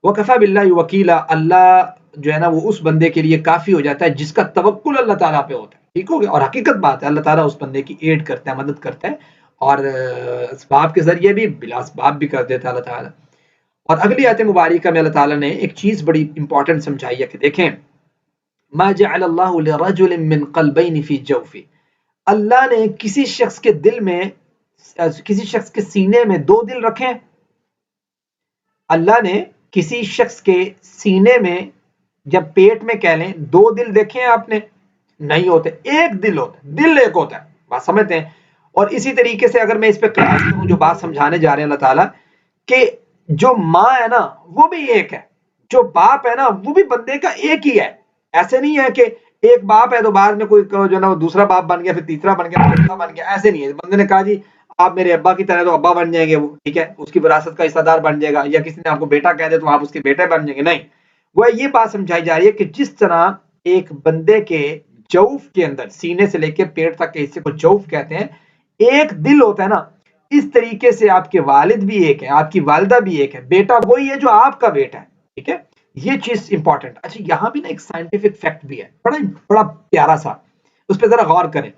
وکفی باللہ وکیلا، اللہ جو ہے نا وہ اس بندے کے لیے کافی ہو جاتا ہے جس کا توکل اللہ تعالیٰ پہ ہوتا ہے. ٹھیک ہو گیا؟ اور حقیقت بات ہے اللہ تعالیٰ اس بندے کی ایڈ کرتا ہے، مدد کرتا ہے اور اسباب کے ذریعے بھی بلا اسباب بھی کر دیتا ہے اللہ تعالیٰ. اور اگلی آیت مبارکہ میں اللہ تعالیٰ نے ایک چیز بڑی امپورٹنٹ سمجھائی ہے کہ دیکھیں ما جعل اللہ لرجل من قلبین فی جوفی، اللہ نے کسی شخص کے دل میں، کسی شخص کے سینے میں 2 دل رکھے. اللہ نے کسی شخص کے سینے میں، جب پیٹ میں کہہ لیں 2 دل دیکھے ہیں آپ نے؟ نہیں ہوتے، ایک دل ہوتا ہے، دل ایک ہوتا ہے. بات سمجھتے ہیں؟ اور اسی طریقے سے اگر میں اس پہ قیاس کروں، جو بات سمجھانے جا رہے ہیں اللہ تعالیٰ کہ جو ماں ہے نا وہ بھی ایک ہے، جو باپ ہے نا وہ بھی بندے کا ایک ہی ہے. ایسے نہیں ہے کہ ایک باپ ہے تو بعد میں کوئی جو ہے نا وہ دوسرا باپ بن گیا، پھر تیسرا بن گیا، پھر چوتھا بن گیا. ایسے نہیں ہے. بندے نے کہا جی آپ میرے ابا کی طرح تو ابا بن جائیں گے وہ، ٹھیک ہے، اس کی وراثت کا حصہ دار بن جائے گا. یا کسی نے آپ کو بیٹا کہہ دے تو آپ اس کے بیٹے بن جائیں گے. نہیں، وہ یہ بات سمجھائی جا رہی ہے کہ جس طرح ایک بندے کے جوف کے اندر، سینے سے لے کے پیٹ تک کے حصے کو جوف کہتے ہیں، ایک دل ہوتا ہے نا، اس طریقے سے آپ کے والد بھی ایک ہے، آپ کی والدہ بھی ایک ہے، بیٹا وہی ہے جو آپ کا بیٹا ہے. ٹھیک ہے، یہ چیز امپورٹنٹ. اچھا یہاں بھی نا ایک سائنٹیفک فیکٹ بھی ہے، بڑا پیارا سا، اس پہ ذرا غور کریں.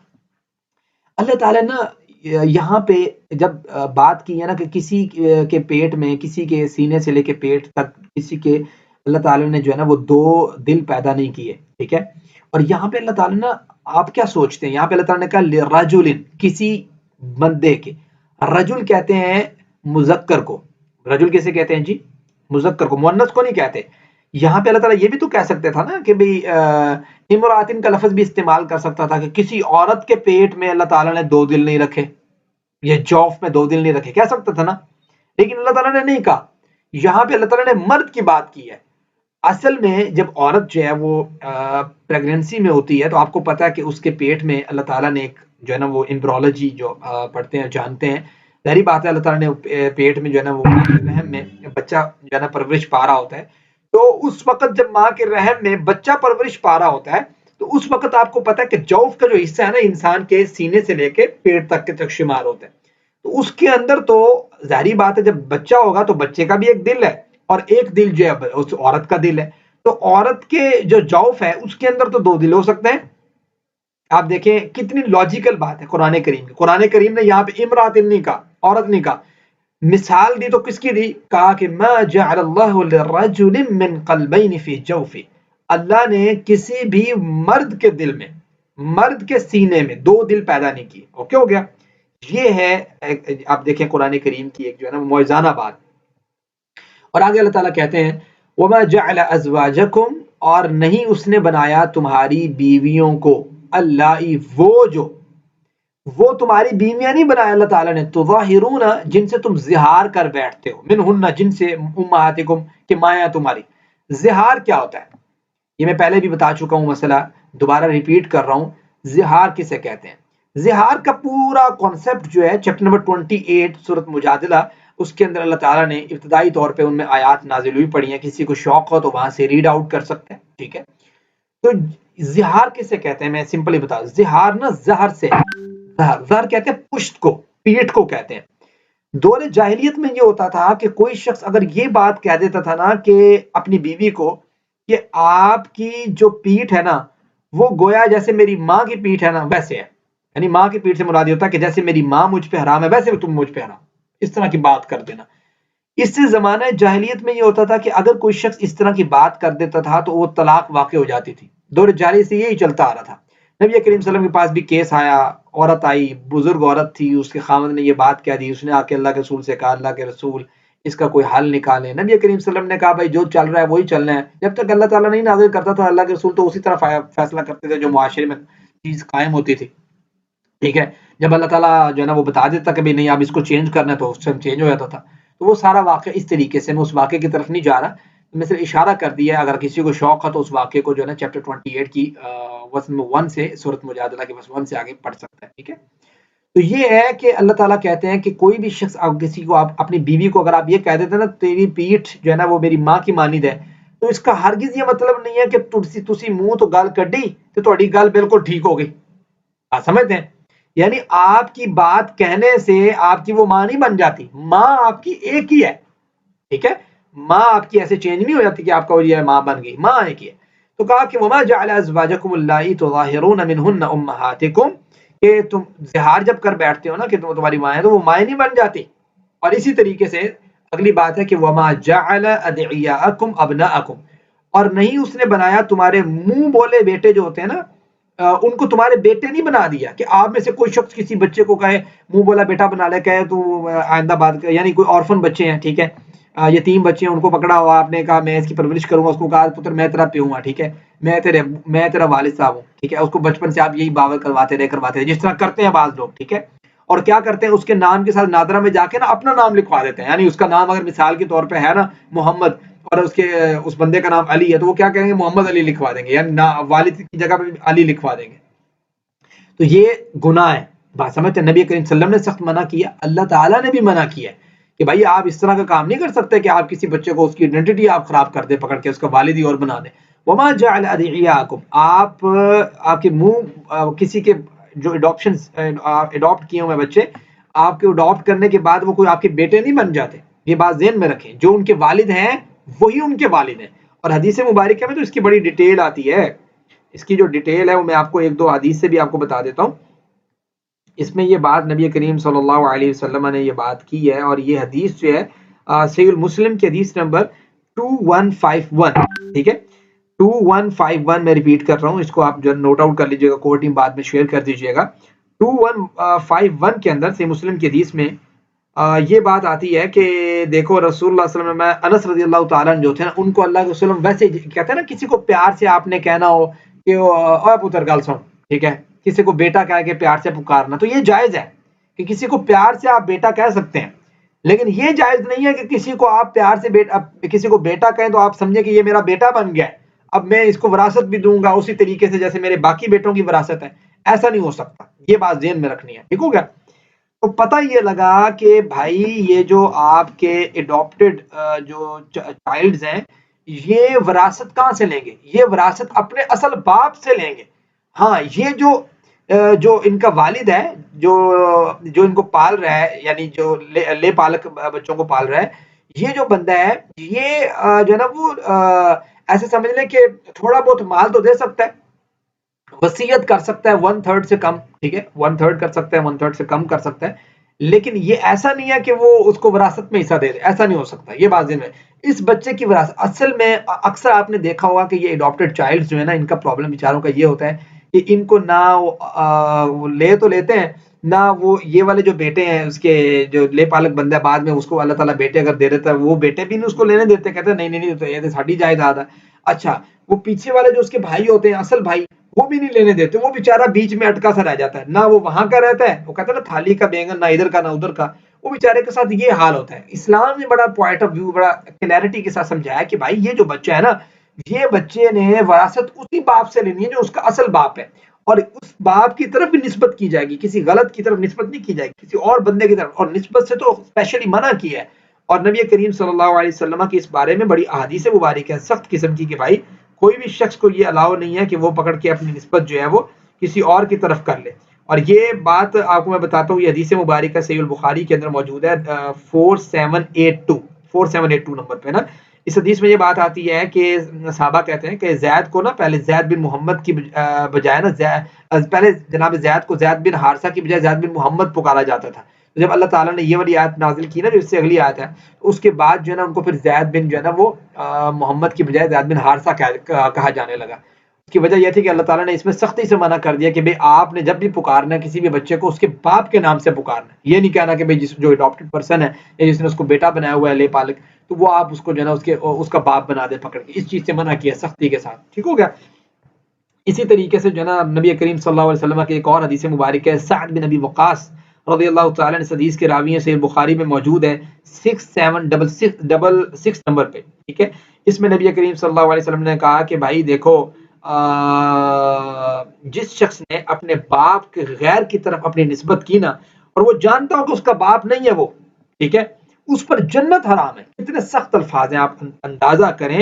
اللہ تعالیٰ نا یہاں پہ جب بات کی ہے نا کہ کسی کے پیٹ میں، کسی کے سینے سے لے کے پیٹ تک کسی کے، اللہ تعالیٰ نے جو ہے نا وہ 2 دل پیدا نہیں کیے. ٹھیک ہے، اور یہاں پہ اللہ تعالیٰ نا، آپ کیا سوچتے ہیں یہاں پہ اللہ تعالیٰ نے کہا لرجل، کسی بندے کے. رجل کہتے ہیں مذکر کو. رجل کیسے کہتے ہیں جی؟ مذکر کو، مؤنث کو نہیں کہتے. یہاں پہ اللہ تعالیٰ یہ بھی تو کہہ سکتے تھا نا کہ بھئی امراتن کا لفظ بھی استعمال کر سکتا تھا کہ کسی عورت کے پیٹ میں اللہ تعالیٰ نے 2 دل نہیں رکھے، یہ جوف میں 2 دل نہیں رکھے، کہہ سکتا تھا نا. لیکن اللہ تعالیٰ نے نہیں کہا. یہاں پہ اللہ تعالیٰ نے مرد کی بات کی ہے. اصل میں جب عورت جو ہے وہ پریگننسی میں ہوتی ہے تو آپ کو پتا ہے کہ اس کے پیٹ میں اللہ تعالیٰ نے ایک جو ہے نا وہ ایمبرولوجی جو پڑھتے ہیں جانتے ہیں، ظاہری بات ہے اللہ تعالیٰ نے پیٹ میں جو ہے نا وہ رحم میں بچہ جو ہے نا پرورش پا رہا ہوتا ہے. تو اس وقت جب ماں کے رحم میں بچہ پرورش پا رہا ہوتا ہے تو اس وقت آپ کو پتا ہے کہ جوف کا جو حصہ ہے نا انسان کے سینے سے لے کے پیٹ تک کے تک شمار ہوتا ہے. تو اس کے اندر تو ظاہری بات ہے جب بچہ ہوگا تو بچے کا بھی ایک دل ہے اور ایک دل جو ہے اس عورت کا دل ہے. تو عورت کے جو جوف ہے اس کے اندر تو 2 دل ہو سکتے ہیں. آپ دیکھیں کتنی لاجیکل بات ہے قرآن کریم کی. قرآن کریم نے یہاں پہ امرات نہیں کہا، عورت نہیں کہا. مثال دی تو کس کی دی؟ کہا کہ ما جعل اللہ لرجل من قلبین فی جوفی، اللہ نے کسی بھی مرد کے دل میں، مرد کے سینے میں 2 دل پیدا نہیں کیے. اوکے ہو گیا؟ یہ ہے آپ دیکھیں قرآن کریم کی ایک جو ہے نا معجزانہ بات. اور آگے اللہ تعالیٰ کہتے ہیں وَمَا جَعْلَ أَزْوَاجَكُمْ، اور نہیں اس نے بنایا تمہاری بیویوں کو، اللہ وہ جو وہ تمہاری بیویاں نہیں بنایا اللہ تعالیٰ نے، تظاہرون جن سے تم زہار کر بیٹھتے ہو، منہن جن سے امہاتکم کہ مائیں تمہاری. زہار کیا ہوتا ہے یہ میں پہلے بھی بتا چکا ہوں مسئلہ، دوبارہ ریپیٹ کر رہا ہوں. زہار کسے کہتے ہیں؟ زہار کا پورا کانسیپٹ جو ہے چیپٹر نمبر 28 سورۃ مجادلہ، اس کے اندر اللہ تعالیٰ نے ابتدائی طور پہ ان میں آیات نازل ہوئی پڑھی ہیں، کسی کو شوق ہو تو وہاں سے ریڈ آؤٹ کر سکتے ہیں. ٹھیک ہے، تو زہار کسے کہتے ہیں میں سمپلی بتا. زہار نا زہر سے، زہر کہتے ہیں پشت کو، پیٹھ کو کہتے ہیں. دور جاہلیت میں یہ ہوتا تھا کہ کوئی شخص اگر یہ بات کہہ دیتا تھا نا کہ اپنی بیوی کو کہ آپ کی جو پیٹھ ہے نا وہ گویا جیسے میری ماں کی پیٹھ ہے نا ویسے ہے، یعنی ماں کی پیٹھ سے مراد یہ ہوتا ہے کہ جیسے میری ماں مجھ پہ حرام ہے ویسے تم مجھ پہ حرام، اس طرح کی بات کر دینا. اس سے زمانہ جاہلیت میں یہ ہوتا تھا کہ اگر کوئی شخص اس طرح کی بات کر دیتا تھا تو وہ طلاق واقع ہو جاتی تھی. دور جاہلیت سے یہی چلتا آ رہا تھا. نبی کریم صلی اللہ علیہ وسلم کے پاس بھی کیس آیا، عورت آئی، بزرگ عورت تھی، اس کے خاوند نے یہ بات کہہ دی، اس نے آ کے اللہ کے رسول سے کہا اللہ کے رسول اس کا کوئی حل نکالیں. نبی کریم صلی اللہ علیہ وسلم نے کہا بھائی جو چل رہا ہے وہی چلنا ہے. جب تک اللہ تعالیٰ نہیں نازل کرتا تھا اللہ کے رسول تو اسی طرح فیصلہ کرتے تھے جو معاشرے میں چیز قائم ہوتی تھی. ٹھیک ہے، جب اللہ تعالیٰ جو ہے نا وہ بتا دیتا کہ نہیں آپ اس کو چینج کرنا ہے تو اس ٹائم چینج ہو جاتا تھا. تو وہ سارا واقعہ اس طریقے سے، میں اس واقعے کی طرف نہیں جا رہا، میں صرف اشارہ کر دیا. اگر کسی کو شوق ہے تو اس واقعے کو جو ہے نا چیپٹر 28 کی ورس 1 سے سورۃ مجادلہ کے ورس 1 سے آگے پڑھ سکتا ہے. ٹھیک ہے، تو یہ ہے کہ اللہ تعالیٰ کہتے ہیں کہ کوئی بھی شخص کسی کو آپ اپنی بیوی کو اگر آپ یہ کہہ دیتے ہیں نا تیری پیٹھ جو ہے نا وہ میری ماں کی مانند ہے، تو اس کا ہرگز یہ مطلب نہیں ہے کہ تسی منہ تو گل کڈی تو تہاڈی گل بالکل ٹھیک ہو گئی. آپ سمجھتے ہیں؟ یعنی آپ کی بات کہنے سے آپ کی وہ ماں نہیں بن جاتی، ماں آپ کی ایک ہی ہے. ٹھیک ہے، ماں آپ کی ایسے چینج نہیں ہو جاتی کہ آپ کا یہ ماں بن گئی، ماں ایک ہی ہے. تو کہا کہ وما جعل ازواجکم اللائی تظاہرون منہن امہاتکم، کہ تم زہار جب کر بیٹھتے ہو نا کہ تمہاری ماں ہے تو وہ مائیں نہیں بن جاتی. اور اسی طریقے سے اگلی بات ہے کہ وما جعل ادعیاءکم ابناءکم، اور نہیں اس نے بنایا تمہارے منہ بولے بیٹے جو ہوتے ہیں نا ان کو تمہارے بیٹے نہیں بنا دیا. کہ آپ میں سے کوئی شخص کسی بچے کو کہے منہ بولا بیٹا بنا لے، کہے تو آئندہ بات یعنی کوئی آرفن بچے ہیں، ٹھیک ہے، یتیم بچے ہیں، ان کو پکڑا ہوا آپ نے کہا میں اس کی پرورش کروں گا، اس کو کہا پتر میں تیرا پیوں گا، ٹھیک ہے، میں تیرا والد صاحب ہوں، ٹھیک ہے، اس کو بچپن سے آپ یہی باور کرواتے رہے جس طرح کرتے ہیں بعض لوگ. ٹھیک ہے، اور کیا کرتے ہیں اس کے نام کے ساتھ نادرہ میں جا کے نا اپنا نام لکھوا دیتے ہیں. یعنی اس کا نام اگر مثال کے طور پہ ہے نا محمد اور اس بندے کا نام علی ہے تو وہ کیا کہیں گے محمد علی لکھوا دیں گے، یعنی والد کی جگہ پہ علی لکھوا دیں گے. تو یہ گناہ ہے. بات سمجھتے ہیں؟ نبی کریم صلی اللہ علیہ وسلم نے سخت منع کیا، اللہ تعالیٰ نے بھی منع کیا ہے کہ بھائی آپ اس طرح کا کام نہیں کر سکتے کہ آپ کسی بچے کو اس کی آئیڈینٹی آپ خراب کر دیں پکڑ کے اس کا والد ہی اور بنا دیں. وما جعل ادعیاءکم، آپ کے منہ کسی کے جو اڈاپٹ کیے ہوئے بچے آپ کے اڈاپٹ کرنے کے بعد وہ کوئی آپ کے بیٹے نہیں بن جاتے. یہ بات ذہن میں رکھیں، جو ان کے والد ہیں وہی ان کے والد ہیں. اور حدیث مبارکہ میں تو اس کی بڑی ڈیٹیل آتی ہے. اس کی جو ڈیٹیل ہے وہ میں آپ کو ایک دو حدیث سے بھی آپ کو بتا دیتا ہوں. اس میں یہ بات نبی کریم صلی اللہ علیہ وسلم نے یہ بات کی ہے، اور یہ حدیث جو ہے صحیح المسلم کی حدیث نمبر 2151. ٹھیک ہے، 2151 میں ریپیٹ کر رہا ہوں، اس کو آپ جو نوٹ آؤٹ کر لیجئے گا، کوئی ٹیم بعد میں شیئر کر دیجئے گا. 2151 کے اندر صحیح مسلم کی حدیث میں یہ بات آتی ہے کہ دیکھو رسول اللہ صلی اللہ علیہ وسلم، انس رضی اللہ تعالیٰ عنہ جو تھے نا ان کو اللہ کے وسلم ویسے کہتے ہیں نا کسی کو پیار سے آپ نے کہنا ہو کہ اوے پتر گل سن، ٹھیک ہے، کسی کو بیٹا کہہ کے پیار سے پکارنا تو یہ جائز ہے کہ کسی کو پیار سے آپ بیٹا کہہ سکتے ہیں. لیکن یہ جائز نہیں ہے کہ کسی کو آپ پیار سے کسی کو بیٹا کہیں تو آپ سمجھیں کہ یہ میرا بیٹا بن گیا ہے، اب میں اس کو وراثت بھی دوں گا اسی طریقے سے جیسے میرے باقی بیٹوں کی وراثت ہے. ایسا نہیں ہو سکتا، یہ بات ذہن میں رکھنی ہے. ٹھیک ہو گیا؟ تو پتہ یہ لگا کہ بھائی یہ جو آپ کے اڈاپٹڈ جو چائلڈز ہیں یہ وراثت کہاں سے لیں گے؟ یہ وراثت اپنے اصل باپ سے لیں گے. ہاں، یہ جو ان کا والد ہے جو ان کو پال رہا ہے، یعنی جو لے پالک بچوں کو پال رہا ہے، یہ جو بندہ ہے یہ جو ہے نا وہ ایسے سمجھ لیں کہ تھوڑا بہت مال تو دے سکتا ہے، وصیت کر سکتا ہے 1/3 سے کم، ٹھیک ہے، 1/3 کر سکتا ہے، 1/3 سے کم کر سکتا ہے، لیکن یہ ایسا نہیں ہے کہ وہ اس کو وراثت میں حصہ دے دے. ایسا نہیں ہو سکتا. یہ بات ذہن میں، اس بچے کی وراثت اصل میں اکثر آپ نے دیکھا ہوگا کہ یہ اڈاپٹڈ چائلڈ جو ہے نا ان کا پرابلم بیچاروں کا یہ ہوتا ہے کہ ان کو نہ وہ لے تو لیتے ہیں، نہ وہ یہ والے جو بیٹے ہیں اس کے جو لے پالک بندہ بعد میں اس کو اللہ تعالیٰ بیٹے اگر دے دیتا ہے وہ بیٹے بھی نہیں اس کو لینے دیتے، کہتے ہیں نہیں یہ تو ساڈی جائیداد ہے. اچھا، وہ پیچھے والے جو اس کے بھائی ہوتے ہیں اصل بھائی وہ بھی نہیں لینے دیتے. وہ بیچارہ بیچ میں اٹکا سا رہ جاتا ہے, نہ وہ وہاں کا رہتا ہے, وہ کہتا ہے نا تھالی کا بینگن, نہ ادھر کا نہ ادھر کا. وہ بیچارے کے ساتھ یہ حال ہوتا ہے. اسلام نے بڑا پوائنٹ آف ویو, بڑا کلیئرٹی کے ساتھ سمجھایا کہ بھائی یہ جو بچہ ہے نا, یہ بچے نے وراثت اسی باپ سے لینی ہے جو اس کا اصل باپ ہے, اور اس باپ کی طرف بھی نسبت کی جائے گی, کسی غلط کی طرف نسبت نہیں کی جائے گی, کسی اور بندے کی طرف. اور نسبت سے تو اسپیشلی منع کیا ہے. اور نبی کریم صلی اللہ علیہ وسلم کی اس بارے میں بڑی احادیث مبارک ہے سخت قسم کی, کہ بھائی کوئی بھی شخص کو یہ الاؤ نہیں ہے کہ وہ پکڑ کے اپنی نسبت جو ہے وہ کسی اور کی طرف کر لے. اور یہ بات آپ کو میں بتاتا ہوں, یہ حدیث مبارکہ صحیح البخاری کے اندر موجود ہے 4782 نمبر پہ نا. اس حدیث میں یہ بات آتی ہے کہ صحابہ کہتے ہیں کہ زید کو نا پہلے زید بن محمد کی بجائے نا پہلے جناب زید کو زید بن حارثہ کی بجائے زید بن محمد پکارا جاتا تھا. جب اللہ تعالیٰ نے یہ والی آیت نازل کی نا, جو اس سے اگلی آیت ہے, اس کے بعد جو ہے نا ان کو پھر زید بن جو ہے نا وہ محمد کی بجائے زید بن حارثہ کہا جانے لگا. اس کی وجہ یہ تھی کہ اللہ تعالیٰ نے اس میں سختی سے منع کر دیا کہ بھئی آپ نے جب بھی پکارنا ہے کسی بھی بچے کو, اس کے باپ کے نام سے پکارنا ہے. یہ نہیں کہنا کہ بھئی جو اڈاپٹڈ پرسن ہے یا جس نے اس کو بیٹا بنایا ہوا ہے لے پالک, تو وہ آپ اس کو جو ہے نا اس کا باپ بنا دے پکڑ کے. اس چیز سے منع کیا سختی کے ساتھ. ٹھیک ہو گیا. اسی طریقے سے جو ہے نا نبی کریم صلی اللہ علیہ وسلم کی ایک اور حدیث مبارک ہے, سعد بن ابی وقاص رضی اللہ تعالیٰ عنہ, اس حدیث کے راوی ہیں, صحیح بخاری میں موجود ہے 6766 نمبر پہ. ٹھیک ہے. اس میں نبی کریم صلی اللہ علیہ وسلم نے کہا کہ بھائی دیکھو, جس شخص نے اپنے باپ کے غیر کی طرف اپنی نسبت کی نا, اور وہ جانتا ہو کہ اس کا باپ نہیں ہے وہ, ٹھیک ہے, اس پر جنت حرام ہے. کتنے سخت الفاظ ہیں, آپ اندازہ کریں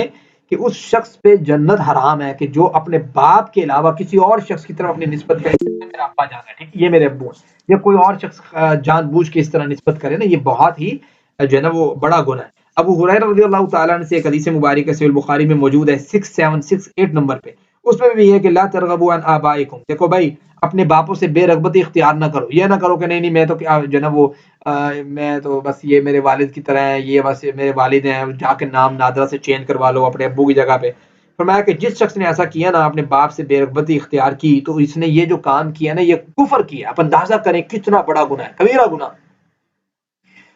کہ اس شخص پہ جنت حرام ہے کہ جو اپنے باپ کے علاوہ کسی اور شخص کی طرف اپنی نسبت کرے. میرا ابا جان ہے, ٹھیک, یہ میرے ابو ہیں, یا کوئی اور شخص جان بوجھ کے اس طرح نسبت کرے نا, یہ بہت ہی جو ہے نا وہ بڑا گناہ ہے. ابو ہریرہ رضی اللہ تعالیٰ عنہ سے ایک حدیث مبارکہ صحیح البخاری میں موجود ہے 6768 نمبر پہ. اس میں بھی یہ کہ لا ترغبوا عن آبائکم, دیکھو بھائی اپنے باپوں سے بے رغبتی اختیار نہ کرو. یہ نہ کرو کہ نہیں میں تو جو ہے نا وہ میں تو بس یہ میرے والد کی طرح ہے, یہ بس میرے والد ہیں, جا کے نام نادرہ سے چینج کروا لو اپنے ابو کی جگہ پہ. فرمایا کہ جس شخص نے ایسا کیا نا, اپنے باپ سے بے رغبتی اختیار کی, تو اس نے یہ جو کام کیا نا یہ کفر کیا. آپ اندازہ کریں کتنا بڑا گناہ ہے, کبیرہ گناہ.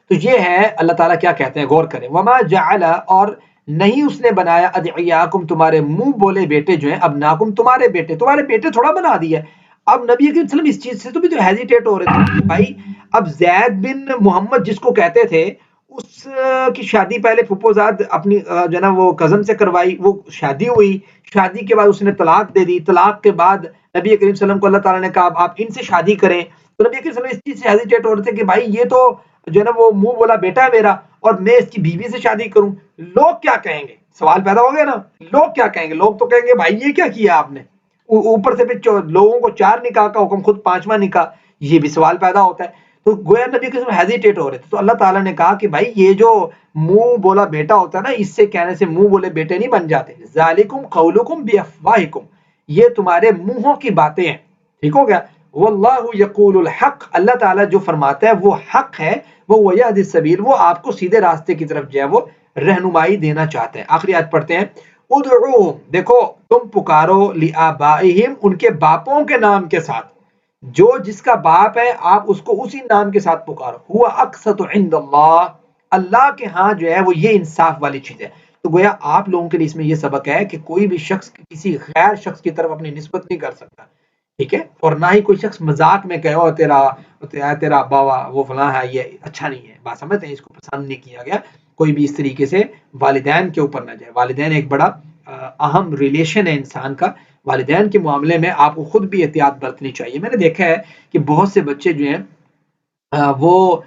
تو یہ ہے اللہ تعالیٰ کیا کہتے ہیں, غور کریں. وما جعل, اور نہیں اس نے بنایا, ادعیاکم, تمہارے منہ بولے بیٹے جو ہیں, ابناکم, تمہارے بیٹے تھوڑا بنا دیا. اب نبی کریم صلی اللہ علیہ وسلم اس چیز سے تو بھی تو ہیزیٹیٹ ہو رہے تھے بھائی. اب زید بن محمد جس کو کہتے تھے, اس کی شادی پہلے پھپھوزاد اپنی جو ہے نا وہ کزن سے کروائی, وہ شادی ہوئی, شادی کے بعد اس نے طلاق دے دی. طلاق کے بعد نبی کریم صلی اللہ علیہ وسلم کو اللہ تعالیٰ نے کہا آپ ان سے شادی کریں. تو نبی کریم صلی اللہ علیہ وسلم اس چیز سے ہیزیٹیٹ ہو رہے تھے کہ بھائی یہ تو جو ہے نا وہ منہ بولا بیٹا ہے میرا, اور میں اس کی بیوی سے شادی کروں, لوگ کیا کہیں گے. سوال پیدا ہو گیا نا, لوگ کیا کہیں گے. لوگ تو کہیں گے بھائی یہ کیا کیا آپ نے, اوپر سے پھر لوگوں کو 4 نکاح کا حکم, خود 5واں نکاح. یہ بھی سوال پیدا ہوتا ہے. تو گویا نبی کے ہیزیٹیٹ ہو رہے تھے. تو اللہ تعالیٰ نے کہا کہ بھائی یہ جو منہ بولا بیٹا ہوتا ہے نا, اس سے کہنے سے منہ بولے بیٹے نہیں بن جاتے. ذالکم قولکم بافواہکم, یہ تمہارے منہوں کی باتیں ہیں. ٹھیک ہو گیا. واللہ یقول الحق, اللہ تعالیٰ جو فرماتا ہے وہ حق ہے. وہ یہدی السبیل, وہ آپ کو سیدھے راستے کی طرف جو ہے وہ رہنمائی دینا چاہتے ہیں. آخری آیت پڑھتے ہیں. ادعوہم, دیکھو تم پکارو, لآبائہم, ان کے باپوں کے نام کے ساتھ. جو جس کا باپ ہے آپ اس کو اسی نام کے ساتھ پکارو. ہوا اقسط عند اللہ, اللہ کے ہاں جو ہے وہ یہ انصاف والی چیز ہے. تو گویا آپ لوگوں کے لیے اس میں یہ سبق ہے کہ کوئی بھی شخص کسی غیر شخص کی طرف اپنی نسبت نہیں کر سکتا. ٹھیک ہے. اور نہ ہی کوئی شخص مذاق میں کہے او تیرا ابا وہ فلاں ہے, یہ اچھا نہیں ہے. بات سمجھتے ہیں, اس کو پسند نہیں کیا گیا. کوئی بھی اس طریقے سے والدین کے اوپر نہ جائے. والدین ایک بڑا اہم ریلیشن ہے انسان کا. والدین کے معاملے میں آپ کو خود بھی احتیاط برتنی چاہیے. میں نے دیکھا ہے کہ بہت سے بچے جو ہیں وہ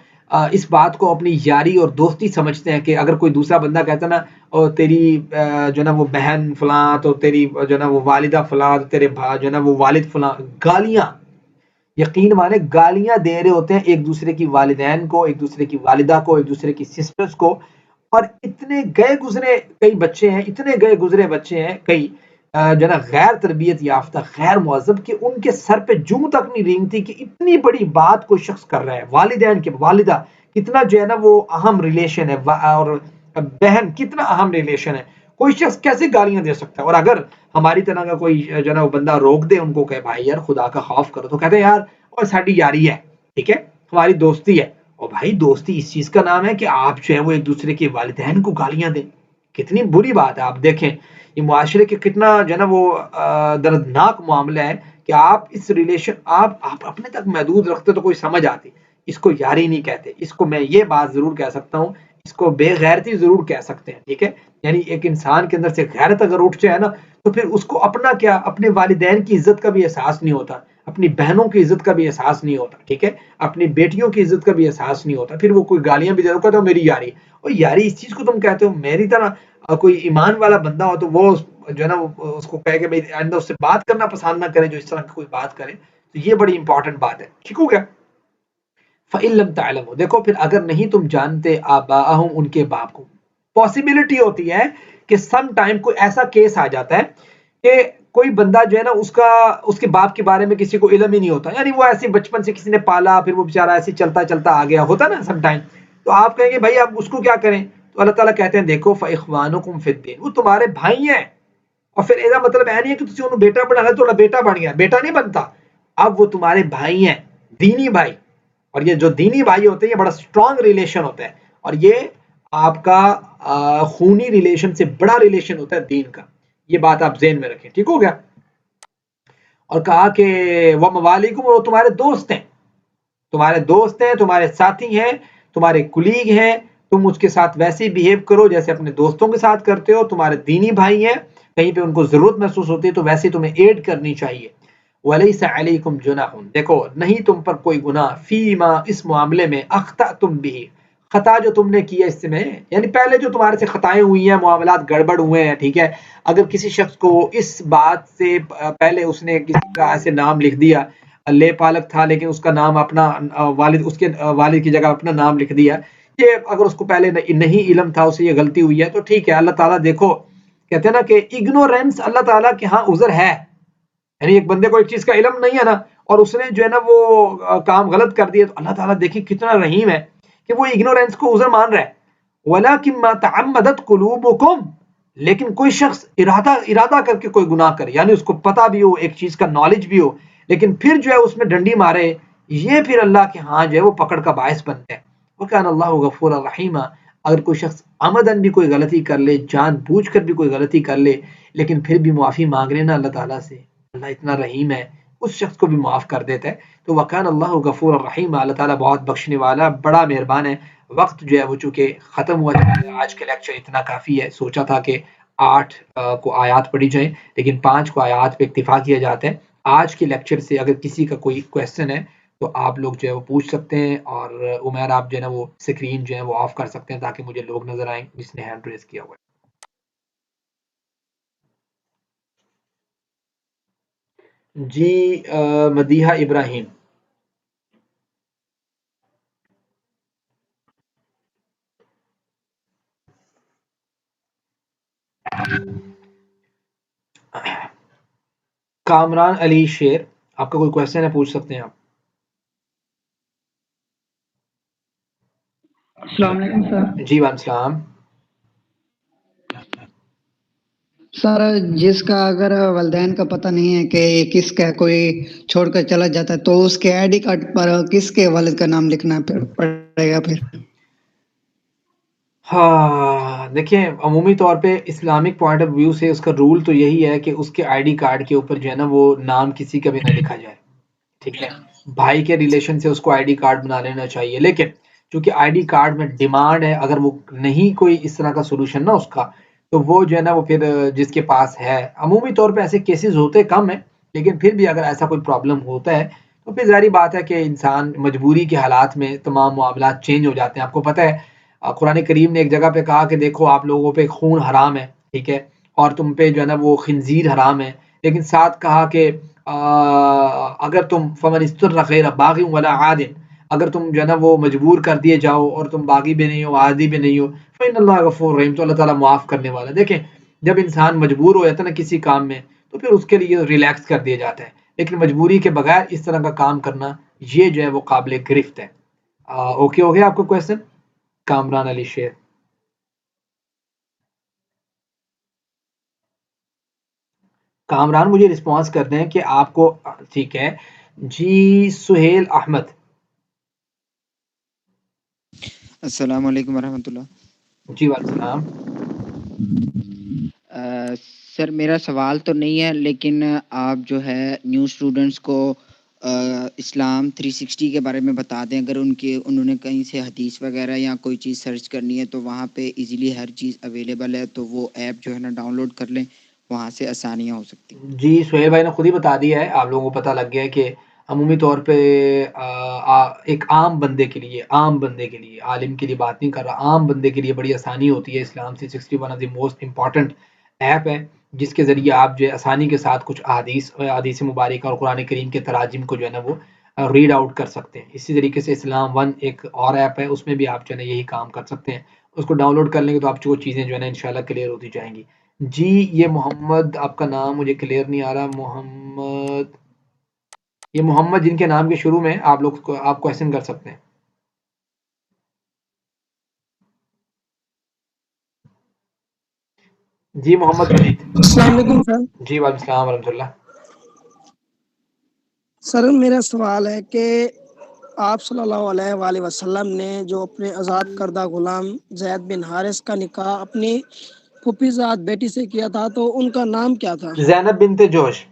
اس بات کو اپنی یاری اور دوستی سمجھتے ہیں کہ اگر کوئی دوسرا بندہ کہتا ہے نا اور تیری جو ہے نا وہ بہن فلاں, تو تیری جو ہے نا وہ والدہ فلاں, تو تیرے جو ہے نا وہ والد فلاں, گالیاں, یقین مانے گالیاں دے رہے ہوتے ہیں ایک دوسرے کی والدین کو, ایک دوسرے کی والدہ کو, ایک دوسرے کی سسٹرز کو. اور اتنے گئے گزرے کئی بچے ہیں, اتنے گئے گزرے بچے ہیں کئی جو ہے نا غیر تربیت یافتہ, غیر مہذب, کہ ان کے سر پہ جوں تک نہیں رینگتی کہ اتنی بڑی بات کوئی شخص کر رہا ہے. والدین کے والدہ کتنا جو ہے نا وہ اہم ریلیشن ہے, اور بہن کتنا اہم ریلیشن ہے. کوئی شخص کیسے گالیاں دے سکتا ہے. اور اگر ہماری طرح کا کوئی جو ہے نا وہ بندہ روک دے ان کو, کہ بھائی یار خدا کا خوف کرو, تو کہتے ہیں یار اور ساڈی یاری ہے, ٹھیک ہے, ہماری دوستی ہے. اور بھائی دوستی اس چیز کا نام ہے کہ آپ جو ہے وہ ایک دوسرے کے والدین کو گالیاں دیں. کتنی بری بات ہے. آپ دیکھیں یہ معاشرے کے کتنا جو ہے نا وہ دردناک معاملہ ہے کہ آپ اس ریلیشن آپ اپنے تک محدود رکھتے تو کوئی سمجھ آتی. اس کو یاری نہیں کہتے. اس کو میں یہ بات ضرور کہہ سکتا ہوں, اس کو بے غیرتی ضرور کہہ سکتے ہیں. ٹھیک ہے, یعنی ایک انسان کے اندر سے غیرت اگر اٹھ جائے نا تو پھر اس کو اپنا کیا, اپنے والدین کی عزت کا بھی احساس نہیں ہوتا, اپنی بہنوں کی عزت کا بھی احساس نہیں ہوتا. ٹھیک ہے, اپنی بیٹیوں کی عزت کا بھی احساس نہیں ہوتا. پھر وہ کوئی گالیاں بھی دے رہا تو میری یاری, اور یاری اس چیز کو تم کہتے ہو. میری طرح کوئی ایمان والا بندہ ہو تو وہ جو ہے نا اس کو کہے کہ بھائی آئندہ اس سے بات کرنا پسند نہ کرے جو اس طرح کی کوئی بات کرے. تو یہ بڑی امپورٹنٹ بات ہے. ٹھیک ہو گیا. فَإِن لَمْ تَعْلَمُوا, دیکھو پھر اگر نہیں تم جانتے آباءہم, ان کے باپ کو. پاسبلٹی ہوتی ہے کہ سم ٹائم کوئی ایسا کیس آ جاتا ہے کہ کوئی بندہ جو ہے نا اس کے باپ کے بارے میں کسی کو علم ہی نہیں ہوتا, یعنی وہ ایسے بچپن سے کسی نے پالا, پھر وہ بیچارہ ایسے چلتا چلتا آ گیا ہوتا نا سم ٹائم. تو آپ کہیں گے بھائی اب اس کو کیا کریں, تو اللہ تعالیٰ کہتے ہیں دیکھو فَإِخْوَانُكُمْ فِي الدِّينِ, وہ تمہارے بھائی ہیں. اور پھر ایسا مطلب ہے نہیں ہے کہ تسی انہوں بیٹا بنا لے تو بیٹا بن گیا, بیٹا نہیں بنتا. اب وہ تمہارے بھائی ہیں, دینی بھائی. اور یہ جو دینی بھائی ہوتے ہیں یہ بڑا اسٹرانگ ریلیشن ہوتا ہے, اور یہ آپ کا خونی ریلیشن سے بڑا ریلیشن ہوتا ہے دین کا. یہ بات آپ ذہن میں رکھیں. ٹھیک ہو گیا. اور کہا کہ وہ موالیکم, وہ تمہارے دوست ہیں, تمہارے دوست ہیں, تمہارے ساتھی ہیں, تمہارے کلیگ ہیں. تم اس کے ساتھ ویسے ہی بیہیو کرو جیسے اپنے دوستوں کے ساتھ کرتے ہو. تمہارے دینی بھائی ہیں, کہیں پہ ان کو ضرورت محسوس ہوتی ہے تو ویسے تمہیں ایڈ کرنی چاہیے. وَلَيْسَ عَلَيْكُمْ جُنَاحٌ, دیکھو نہیں تم پر کوئی گناہ, فیما, اس معاملے میں, اخطأتم بہ, خطا جو تم نے کیا اس میں, یعنی پہلے جو تمہارے سے خطائیں ہوئی ہیں, معاملات گڑبڑ ہوئے ہیں. ٹھیک ہے, اگر کسی شخص کو اس بات سے پہلے اس نے کسی کا ایسے نام لکھ دیا, لے پالک تھا لیکن اس کا نام اپنا والد, اس کے والد کی جگہ اپنا نام لکھ دیا, یہ اگر اس کو پہلے نہیں علم تھا, اسے یہ غلطی ہوئی ہے تو ٹھیک ہے. اللہ تعالیٰ دیکھو کہتے ہیں نا کہ اگنورینس اللہ تعالیٰ کے ہاں عذر ہے. یعنی ایک بندے کو ایک چیز کا علم نہیں ہے نا, اور اس نے جو ہے نا وہ کام غلط کر دیا, تو اللہ تعالیٰ دیکھیں کتنا رحیم ہے کہ وہ اگنورینس کو عذر مان رہا ہے. وَلَكِن مَا تَعَمَّدَتْ قُلُوبُكُمْ, لیکن کوئی شخص ارادہ کر کے کوئی گناہ کرے, یعنی اس کو پتہ بھی ہو, ایک چیز کا نالج بھی ہو, لیکن پھر جو ہے اس میں ڈنڈی مارے, یہ پھر اللہ کے ہاں جو ہے وہ پکڑ کا باعث بنتا ہے. وَكَانَ اللَّهُ غَفُورًا رَحِيمًا, اگر کوئی شخص عمدن بھی کوئی غلطی کر لے, جان بوجھ کر بھی کوئی غلطی کر لے, لیکن پھر بھی معافی مانگ لے نا اللہ تعالیٰ سے, اللہ اتنا رحیم ہے, اس شخص کو بھی معاف کر دیتا ہے. تو وَكَانَ اللَّهُ غَفُورًا رَحِيمًا, اللہ تعالیٰ بہت بخشنے والا, بڑا مہربان ہے. وقت جو ہے وہ چونکہ ختم ہوا, آج کے لیکچر اتنا کافی ہے. سوچا تھا کہ 8 کو آیات پڑھی جائیں, لیکن 5 کو آیات پہ اکتفا کیا جاتا ہے. آج کے لیکچر سے اگر کسی کا کوئی کویسچن ہے تو آپ لوگ جو ہے وہ پوچھ سکتے ہیں, اور عمیر آپ جو ہے نا وہ اسکرین جو ہے وہ آف کر سکتے ہیں تاکہ مجھے لوگ نظر آئیں جس نے ہینڈ ریز کیا ہوا ہے. جی مدیحہ ابراہیم. کامران علی شیر, آپ کا کوئی کویسچن ہے پوچھ سکتے ہیں آپ. السلام علیکم سر. جی وعلیکم السلام. سر جس کا اگر والدین کا پتہ نہیں ہے کہ کس کا کوئی چھوڑ کر چلا جاتا ہے تو اس کے آئی ڈی کارڈ پر کس کے والد کا نام لکھنا پڑے گا پھر؟ ہاں دیکھیں, عمومی طور پہ اسلامک پوائنٹ آف ویو سے اس کا رول تو یہی ہے کہ اس کے آئی ڈی کارڈ کے اوپر جو ہے نا وہ نام کسی کا بھی نہ لکھا جائے. ٹھیک ہے, بھائی کے ریلیشن سے اس کو آئی ڈی کارڈ بنا لینا چاہیے, لیکن چونکہ آئی ڈی کارڈ میں ڈیمانڈ ہے, اگر وہ نہیں کوئی اس طرح کا سولوشن نا اس کا, تو وہ جو ہے نا وہ پھر جس کے پاس ہے, عمومی طور پہ ایسے کیسز ہوتے کم ہیں, لیکن پھر بھی اگر ایسا کوئی پرابلم ہوتا ہے تو پھر ظاہری بات ہے کہ انسان مجبوری کے حالات میں تمام معاملات چینج ہو جاتے ہیں. آپ کو پتہ ہے قرآن کریم نے ایک جگہ پہ کہا کہ دیکھو آپ لوگوں پہ خون حرام ہے, ٹھیک ہے, اور تم پہ جو ہے نا وہ خنزیر حرام ہے, لیکن ساتھ کہا کہ اگر تم فمن استر غیر باغ ولا عاد, اگر تم جو ہے نا وہ مجبور کر دیے جاؤ اور تم باغی بھی نہیں ہو عادی بھی نہیں ہو, فإن اللہ غفور رحیم, تو اللہ تعالیٰ معاف کرنے والا. دیکھیں جب انسان مجبور ہو جاتا ہے نا کسی کام میں تو پھر اس کے لیے ریلیکس کر دیا جاتا ہے, لیکن مجبوری کے بغیر اس طرح کا کام کرنا یہ جو ہے وہ قابل گرفت ہے. اوکے ہو گیا آپ کو کویسچن کامران علی شیر. کامران مجھے رسپانس کر دیں کہ آپ کو ٹھیک ہے. جی سہیل احمد. السلام علیکم ورحمۃ اللہ. جی وعلیکم السلام. سر میرا سوال تو نہیں ہے، لیکن آپ جو ہے نیو اسٹوڈنٹس کو اسلام 360 کے بارے میں بتا دیں. اگر انہوں نے کہیں سے حدیث وغیرہ یا کوئی چیز سرچ کرنی ہے تو وہاں پہ ایزیلی ہر چیز اویلیبل ہے، تو وہ ایپ جو ہے نا ڈاؤن لوڈ کر لیں، وہاں سے آسانیاں ہو سکتی ہیں. جی سہیل بھائی نے خود ہی بتا دیا ہے، آپ لوگوں کو پتہ لگ گیا ہے کہ عمومی طور پہ ایک عام بندے کے لیے عالم کے لیے بات نہیں کر رہا، عام بندے کے لیے بڑی آسانی ہوتی ہے. اسلام 360 one of the most important app ہے، جس کے ذریعے آپ جو ہے آسانی کے ساتھ کچھ احادیث مبارکہ اور قرآن کریم کے تراجم کو جو ہے نا وہ ریڈ آؤٹ کر سکتے ہیں. اسی طریقے سے اسلام ون ایک اور ایپ ہے، اس میں بھی آپ جو ہے نا یہی کام کر سکتے ہیں. اس کو ڈاؤن لوڈ کر لیں گے تو آپ کو چیزیں جو ہے نا انشاءاللہ کلیئر ہوتی جائیں گی. جی یہ محمد، آپ کا نام مجھے کلیئر نہیں آ رہا. محمد جن کے نام کے شروع میں آپ لوگ آپ کویشچن کر سکتے ہیں. جی محمد ولید. السلام علیکم سر. جی وعلیکم السلام ورحمۃ اللہ. سر میرا سوال ہے کہ آپ صلی اللہ علیہ وآلہ وسلم نے جو اپنے آزاد کردہ غلام زید بن حارث کا نکاح اپنی پھوپھی زاد بیٹی سے کیا تھا، تو ان کا نام کیا تھا؟ زینب بنت جوش.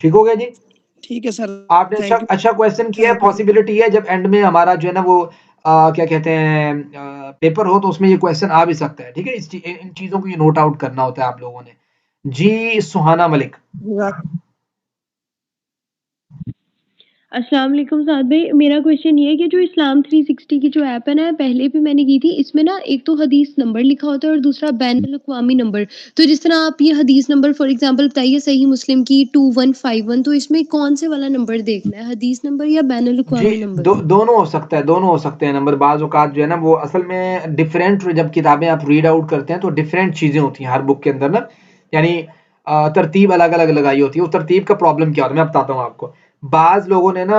ٹھیک ہو گیا جی. ٹھیک ہے سر، آپ نے تھینک اچھا کویشچن کیا ہے. یو. پاسبلٹی ہے جب اینڈ میں ہمارا جو ہے نا وہ کیا کہتے ہیں پیپر ہو تو اس میں یہ کویشچن آ بھی سکتا ہے. ٹھیک ہے، ان چیزوں کو یہ نوٹ آؤٹ کرنا ہوتا ہے آپ لوگوں نے. جی سہانا ملک. السلام علیکم سعد بھائی. میرا کویشچن یہ ہے کہ جو اسلام 360 کی جو ایپ ہے نا، پہلے بھی میں نے کی تھی، اس میں نا ایک تو حدیث نمبر لکھا ہوتا ہے اور دوسرا بین الاقوامی نمبر. تو جس طرح آپ یہ حدیث نمبر فار ایگزامپل بتائیے صحیح مسلم کی 2151، تو اس میں کون سے والا نمبر دیکھنا ہے، حدیث نمبر یا بین جی الاقوامی نمبر؟ دونوں ہو سکتے ہیں نمبر. بعض اوقات جو ہے نا وہ اصل میں ڈفرینٹ، جب کتابیں آپ ریڈ آؤٹ کرتے ہیں تو ڈفرینٹ چیزیں ہوتی ہیں ہر بک کے اندر نا، یعنی ترتیب الگ الگ لگائی ہوتی ہے. اس ترتیب کا پرابلم کیا ہوتا ہے میں بتاتا ہوں آپ کو. بعض لوگوں نے نا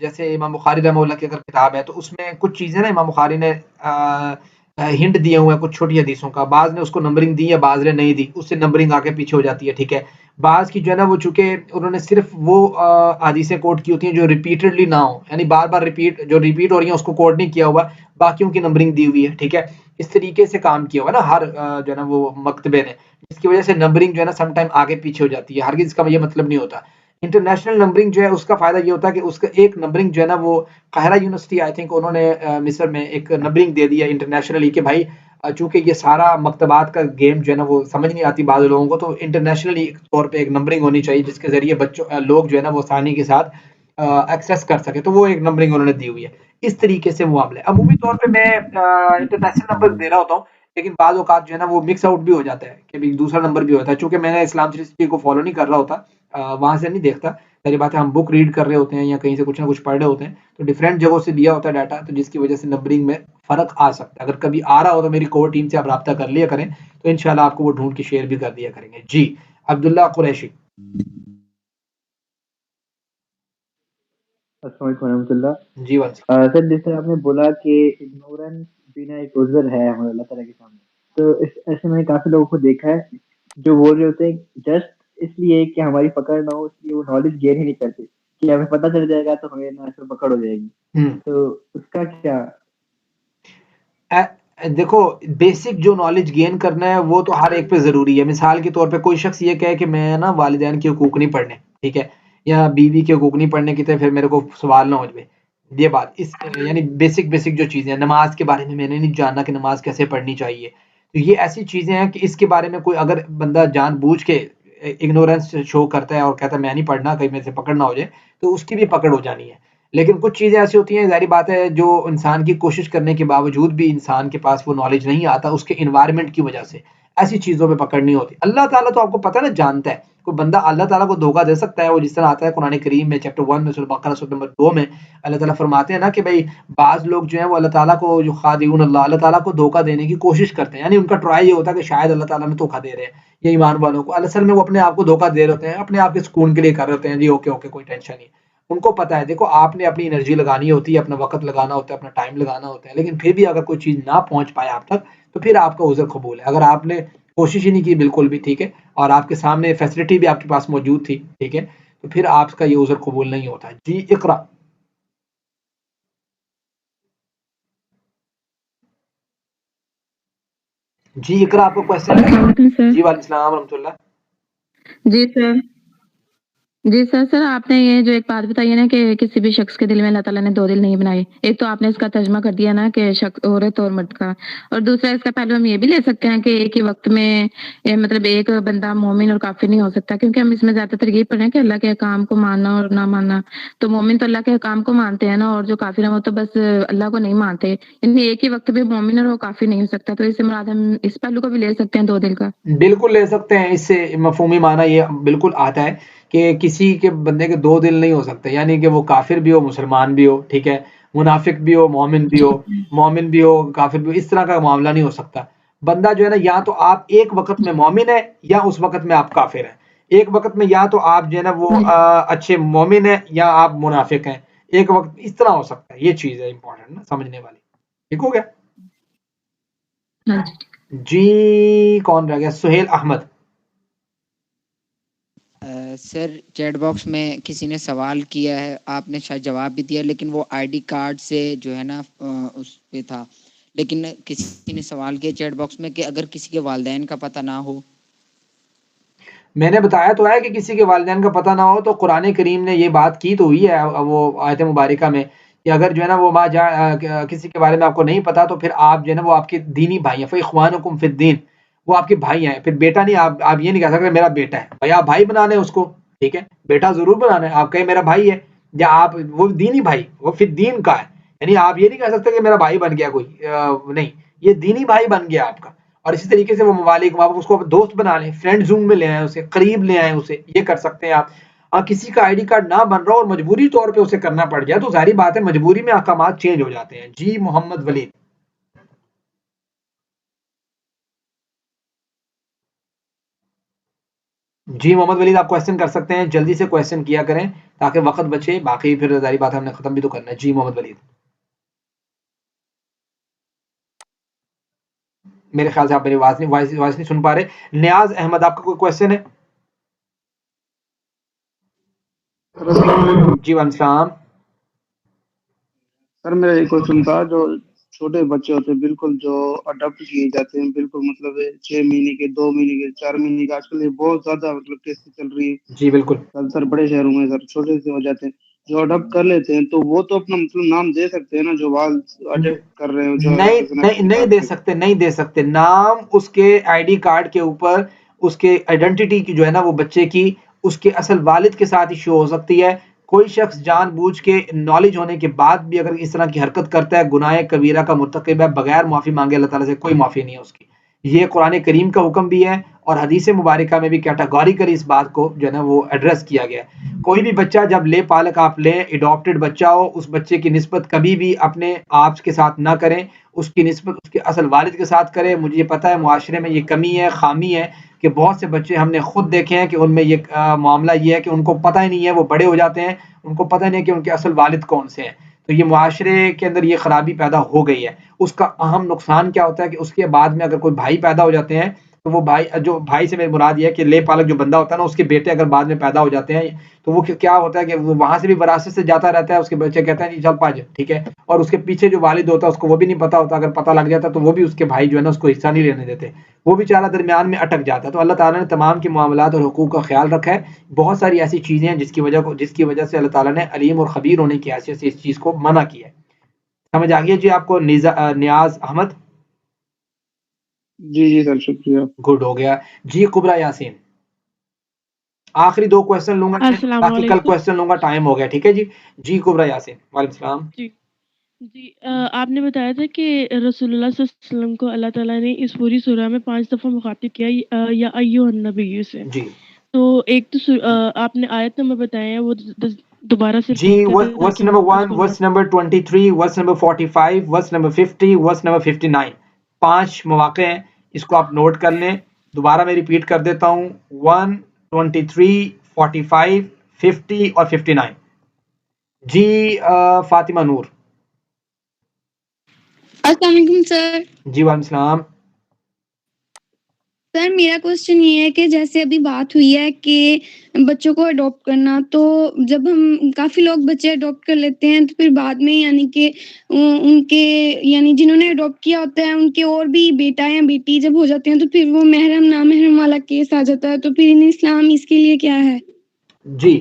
جیسے امام بخاری رحمہ اللہ کی اگر کتاب ہے تو اس میں کچھ چیزیں نا امام بخاری نے ہنٹ دیے ہوئے ہیں کچھ چھوٹی حدیثوں کا، بعض نے اس کو نمبرنگ دی ہے، بعض نے نہیں دی، اس سے نمبرنگ آگے پیچھے ہو جاتی ہے. ٹھیک ہے. بعض کی جو ہے نا وہ چونکہ انہوں نے صرف وہ حدیثیں کوٹ کی ہوتی ہیں جو ریپیٹڈلی نہ ہوں، یعنی بار بار جو ریپیٹ ہو رہی ہیں اس کو کوٹ نہیں کیا ہوا، باقیوں کی نمبرنگ دی ہوئی ہے. ٹھیک ہے. اس طریقے سے کام کیا ہوا نا ہر جو ہے نا وہ مکتبے نے، جس کی وجہ سے نمبرنگ جو ہے نا سم ٹائم آگے پیچھے ہو جاتی ہے. ہرگز اس کا یہ مطلب نہیں ہوتا. انٹرنیشنل نمبرنگ جو ہے اس کا فائدہ یہ ہوتا ہے کہ اس کا ایک نمبرنگ جو ہے نا وہ قاہرہ یونیورسٹی آئی تھنک انہوں نے مصر میں ایک نمبرنگ دے دی ہے انٹرنیشنلی کہ بھائی چونکہ یہ سارا مکتبات کا گیم جو ہے نا وہ سمجھ نہیں آتی بعض لوگوں کو، تو انٹرنیشنلی طور پہ ایک نمبرنگ ہونی چاہیے جس کے ذریعے لوگ جو ہے نا وہ آسانی کے ساتھ ایکسیس کر سکے. تو وہ ایک نمبرنگ انہوں نے دی ہوئی ہے. اس طریقے سے معاملہ ہے. عمومی طور پہ میں انٹرنیشنل نمبر دے رہا ہوتا ہوں، لیکن بعض اوقات جو ہے نا وہ مکس آؤٹ بھی ہو جاتا ہے کہ دوسرا نمبر بھی ہوتا ہے. چونکہ میں نے اسلام 360 کو فالو نہیں کر رہا ہوتا، وہاں سے نہیں دیکھتا. پہلی بات ہے ہم بک ریڈ کر رہے ہوتے ہیں یا کہیں سے کچھ نہ کچھ پڑھ رہے ہوتے ہیں، تو ڈفرینٹ جگہوں سے دیا ہوتا ہے ڈاٹا، تو جس کی وجہ سے نمبرنگ میں فرق آ سکتا ہے. اگر کبھی آ رہا ہو تو میری کور ٹیم سے آپ رابطہ کر لیا کریں، تو انشاءاللہ آپ کو وہ ڈھونڈ کے شیئر بھی کر دیا کریں گے. جی عبداللہ قریشی. السلام علیکم ورحمۃ اللہ. جی ون سر جیسے آپ نے بولا کہ اگنورنس بنا ایک عذر ہے ہمارے اللہ تعالیٰ کے سامنے، تو ایسے میں نے کافی لوگوں کو دیکھا ہے جو بول رہے ہوتے ہیں جسٹ اس لیے کہ ہماری پکڑ نہ ہو، اس لیے وہ نالج گین ہی نہیں کرتے کہ ہمیں پتہ چل جائے گا تو ہمیں نہ اثر پکڑ ہو جائے گی. تو اس کا کیا؟ دیکھو بیسک جو نالج گین کرنا ہے وہ تو ہر ایک پہ ضروری ہے. مثال کے طور پہ کوئی شخص یہ کہے کہ میں نا والدین کے حقوق نہیں پڑھنے، ٹھیک ہے، یا بیوی کے حقوق نہیں پڑھنے کی، تو پھر میرے کو سوال نہ ہو جائے. یہ بات یعنی بیسک جو چیزیں ہیں، نماز کے بارے میں نے نہیں جاننا کہ نماز کیسے پڑھنی چاہیے. تو یہ ایسی چیزیں ہیں کہ اس کے بارے میں کوئی اگر بندہ جان بوجھ کے اگنورینس شو کرتا ہے اور کہتا ہے میں نہیں پڑھنا کہیں میرے سے پکڑ نہ ہو جائے، تو اس کی بھی پکڑ ہو جانی ہے. لیکن کچھ چیزیں ایسی ہوتی ہیں ظاہری بات ہے جو انسان کی کوشش کرنے کے باوجود بھی انسان کے پاس وہ نالج نہیں آتا، اس کے انوائرمنٹ کی وجہ سے ایسی چیزوں پہ پکڑ نہیں ہوتی. اللہ تعالیٰ تو آپ کو پتہ ہے نا جانتا ہے. کوئی بندہ اللہ تعالیٰ کو دھوکہ دے سکتا ہے. وہ جس طرح آتا ہے قرآن کریم میں چیپٹر 1 میں سورہ بقرہ سورہ نمبر 2 میں اللہ تعالیٰ فرماتے ہیں نا کہ بھائی بعض لوگ جو ہیں وہ اللہ تعالیٰ کو جو خادعون اللہ تعالیٰ کو دھوکہ دینے کی کوشش کرتے ہیں، یعنی ان کا ٹرائی یہ ہوتا ہے کہ شاید اللہ تعالیٰ میں دھوکہ دے رہے ہیں یہ ایمان والوں کو. اصل میں وہ اپنے آپ کو دھوکہ دے رہے ہوتے ہیں، اپنے آپ کے سکون کے لیے کر رہے ہوتے ہیں. جی اوکے کوئی ٹینشن نہیں. ان کو پتا ہے دیکھو آپ نے اپنی انرجی لگانی ہوتی ہے، اپنا وقت لگانا ہوتا ہے، اپنا ٹائم لگانا ہوتا ہے، لیکن پھر بھی اگر کوئی چیز نہ پہنچ پائے آپ تک تو پھر آپ کا عذر قبول ہے. اگر آپ نے کوشش ہی نہیں کی بالکل بھی، ٹھیک ہے، اور آپ کے سامنے فیسلٹی بھی آپ کے پاس موجود تھی، ٹھیک ہے، تو پھر آپ کا یہ عذر قبول نہیں ہوتا. جی اقرا. جی اقرا آپ کو کوشچن ہے؟ سر جی وعلیکم السلام ورحمۃ اللہ. جی سر جی سر آپ نے یہ جو ایک بات بتائی ہے نا کہ کسی بھی شخص کے دل میں اللہ تعالیٰ نے دو دل نہیں بنائے، ایک تو آپ نے اس کا ترجمہ کر دیا نا کہ شخص عورت اور مرد کا، اور دوسرا اس کا پہلو ہم یہ بھی لے سکتے ہیں کہ ایک ہی وقت میں مطلب ایک بندہ مومن اور کافر نہیں ہو سکتا، کیونکہ ہم اس میں زیادہ تر یہ پڑھ رہے ہیں کہ اللہ کے احکام کو ماننا اور نہ ماننا. تو مومن تو اللہ کے احکام کو مانتے ہیں نا، اور جو کافر ہیں وہ تو بس اللہ کو نہیں مانتے، یعنی ایک ہی وقت پہ مومن اور وہ کافر نہیں ہو سکتا. تو اس سے مراد ہم اس پہلو کو بھی لے سکتے ہیں دو دل کا. بالکل لے سکتے ہیں، اس سے مفہومی معنی یہ بالکل آتا ہے کہ کسی کے بندے کے دو دل نہیں ہو سکتے، یعنی کہ وہ کافر بھی ہو مسلمان بھی ہو، ٹھیک ہے، منافق بھی ہو مومن بھی ہو، مومن بھی ہو کافر بھی ہو، اس طرح کا معاملہ نہیں ہو سکتا. بندہ جو ہے نا یا تو آپ ایک وقت میں مومن ہے یا اس وقت میں آپ کافر ہیں، ایک وقت میں یا تو آپ جو ہے نا وہ اچھے مومن ہیں یا آپ منافق ہیں، ایک وقت اس طرح ہو سکتا ہے. یہ چیز ہے امپورٹنٹ نا سمجھنے والی. ٹھیک ہو گیا؟ ہاں جی. جی کون رہ گیا؟ سہیل احمد. سر چیٹ باکس میں کسی نے سوال کیا ہے، آپ نے شاید جواب بھی دیا، لیکن وہ آئی ڈی کارڈ سے جو ہے نا اس پہ تھا، لیکن کسی نے سوال کیا چیٹ باکس میں کہ اگر کسی کے والدین کا پتہ نہ ہو. میں نے بتایا تو ہے کہ کسی کے والدین کا پتہ نہ ہو، تو قرآن کریم نے یہ بات کی تو ہوئی ہے وہ آیت مبارکہ میں کہ اگر جو ہے نا وہ کسی کے بارے میں آپ کو نہیں پتا تو پھر آپ جو ہے نا وہ آپ کے دینی بھائی ہیں، فاخوانکم فی الدین، وہ آپ کے بھائی ہیں. پھر بیٹا نہیں، آپ یہ نہیں کہہ سکتے میرا بیٹا ہے، بھائی آپ بھائی بنا لیں اس کو، ٹھیک ہے، بیٹا ضرور بنانا ہے، آپ کہیں میرا بھائی ہے، یا آپ وہ دینی بھائی وہ فی الدین کا ہے، یعنی آپ یہ نہیں کہہ سکتے کہ میرا بھائی بن گیا کوئی، نہیں، یہ دینی بھائی بن گیا آپ کا. اور اسی طریقے سے وہ ممالک آپ اس کو دوست بنا لیں، فرینڈ زون میں لے آئیں اسے، قریب لے آئیں اسے، یہ کر سکتے ہیں آپ. کسی کا آئی ڈی کارڈ نہ بن رہا اور مجبوری طور پہ اسے کرنا پڑ جائے تو ظاہری بات ہے مجبوری میں احکامات چینج ہو جاتے ہیں. جی محمد ولید. جی محمد ولید آپ کوشچن کر سکتے ہیں، جلدی سے کوشچن کیا کریں تاکہ وقت بچے، باقی پھر ظاہری بات ہے ہم نے ختم بھی تو کرنا ہے. جی محمد ولید. میرے خیال سے آپ میری وائس نہیں سن پا رہے. نیاز احمد آپ کا کوئی کوشچن ہے؟ جی وعلیکم السلام. سر میرا ایک کوشچن تھا، جو چھوٹے بچے ہوتے ہیں بالکل جو اڈاپٹ کیے جاتے ہیں، بالکل مطلب 6 مہینے کے، 2 مہینے کے، 4 مہینے کے، آج کل یہ بہت زیادہ مطلب کیسے چل رہی ہے. جی بالکل. سر بڑے شہروں میں سر چھوٹے سے ہو جاتے ہیں، جو اڈاپٹ کر لیتے ہیں تو وہ تو اپنا مطلب نام دے سکتے ہیں نا، جو والد اڈاپٹ کر رہے ہیں جو نہیں دے سکتے، نہیں دے سکتے. نام اس کے آئی ڈی کارڈ کے اوپر اس کے آئیڈینٹی کی جو ہے نا وہ بچے کی اس کے اصل والد کے ساتھ ہی شو ہو سکتی ہے. کوئی شخص جان بوجھ کے نالج ہونے کے بعد بھی اگر اس طرح کی حرکت کرتا ہے، گناہ کبیرہ کا مرتکب ہے، بغیر معافی مانگے اللہ تعالیٰ سے کوئی معافی نہیں ہے اس کی. یہ قرآن کریم کا حکم بھی ہے اور حدیث مبارکہ میں بھی کیٹاگوریکلی اس بات کو جو ہے نا وہ ایڈریس کیا گیا ہے. کوئی بھی بچہ جب لے پالک آپ لیں، اڈاپٹڈ بچہ ہو، اس بچے کی نسبت کبھی بھی اپنے آپ کے ساتھ نہ کریں، اس کی نسبت اس کے اصل والد کے ساتھ کریں. مجھے یہ پتہ ہے معاشرے میں یہ کمی ہے، خامی ہے کہ بہت سے بچے ہم نے خود دیکھے ہیں کہ ان میں یہ معاملہ یہ ہے کہ ان کو پتہ ہی نہیں ہے، وہ بڑے ہو جاتے ہیں ان کو پتہ نہیں ہے کہ ان کے اصل والد کون سے ہیں. تو یہ معاشرے کے اندر یہ خرابی پیدا ہو گئی ہے. اس کا اہم نقصان کیا ہوتا ہے کہ اس کے بعد میں اگر کوئی بھائی پیدا ہو جاتے ہیں تو وہ بھائی سے میری مراد یہ ہے کہ لے پالک جو بندہ ہوتا ہے نا، اس کے بیٹے اگر بعد میں پیدا ہو جاتے ہیں تو وہ کیا ہوتا ہے کہ وہ وہاں سے بھی وراثت سے جاتا رہتا ہے، اس کے بچے کہتے ہیں جی چل پاج، ٹھیک ہے، اور اس کے پیچھے جو والد ہوتا ہے اس کو وہ بھی نہیں پتا ہوتا، اگر پتہ لگ جاتا تو وہ بھی اس کے بھائی جو ہے نا اس کو حصہ نہیں لینے دیتے، وہ بیچارہ درمیان میں اٹک جاتا ہے. تو اللہ تعالیٰ نے تمام کے معاملات اور حقوق کا خیال رکھا ہے. بہت ساری ایسی چیزیں ہیں جس کی وجہ سے اللہ تعالیٰ نے علیم اور خبیر ہونے کی حیثیت سے اس چیز کو منع کیا ہے. سمجھ آ گئی جی آپ کو نیاز احمد؟ جی سر شکریہ. گڈ ہو گیا. جی کبرا یاسین. آخری 2 کویسچن لوں گا، باقی کل کویسچن لوں گا، ٹائم ہو گیا، ٹھیک ہے جی. جی کبرا یاسین. وعلیکم السلام. جی آپ نے بتایا تھا کہ رسول اللہ صلی اللہ علیہ وسلم کو اللہ تعالیٰ نے اس پوری سورہ میں 5 دفعہ مخاطب کیا یا ایھا النبی سے. جی تو ایک تو آپ نے آیت نمبر بتایا ہے، وہ دوبارہ سے جی verse number 1، verse number 23، verse number 45، verse number 50، verse number 59. 5 مواقع ہیں، اس کو آپ نوٹ کر لیں. دوبارہ میں ریپیٹ کر دیتا ہوں، 1، 23، 45، 50 اور 59. جی فاطمہ نور. السلام علیکم سر. جی وعلیکم السلام. سر میرا کوشچن یہ ہے کہ جیسے ابھی بات ہوئی ہے کہ بچوں کو اڈاپٹ کرنا، تو جب ہم کافی لوگ بچے اڈاپٹ کر لیتے ہیں تو پھر بعد میں یعنی کہ ان کے یعنی جنہوں نے اڈاپٹ کیا ہوتا ہے ان کے اور بھی بیٹا یا بیٹی جب ہو جاتے ہیں تو پھر وہ محرم نامحرم والا کیس آ جاتا ہے، تو پھر ان اسلام اس کے لیے کیا ہے؟ جی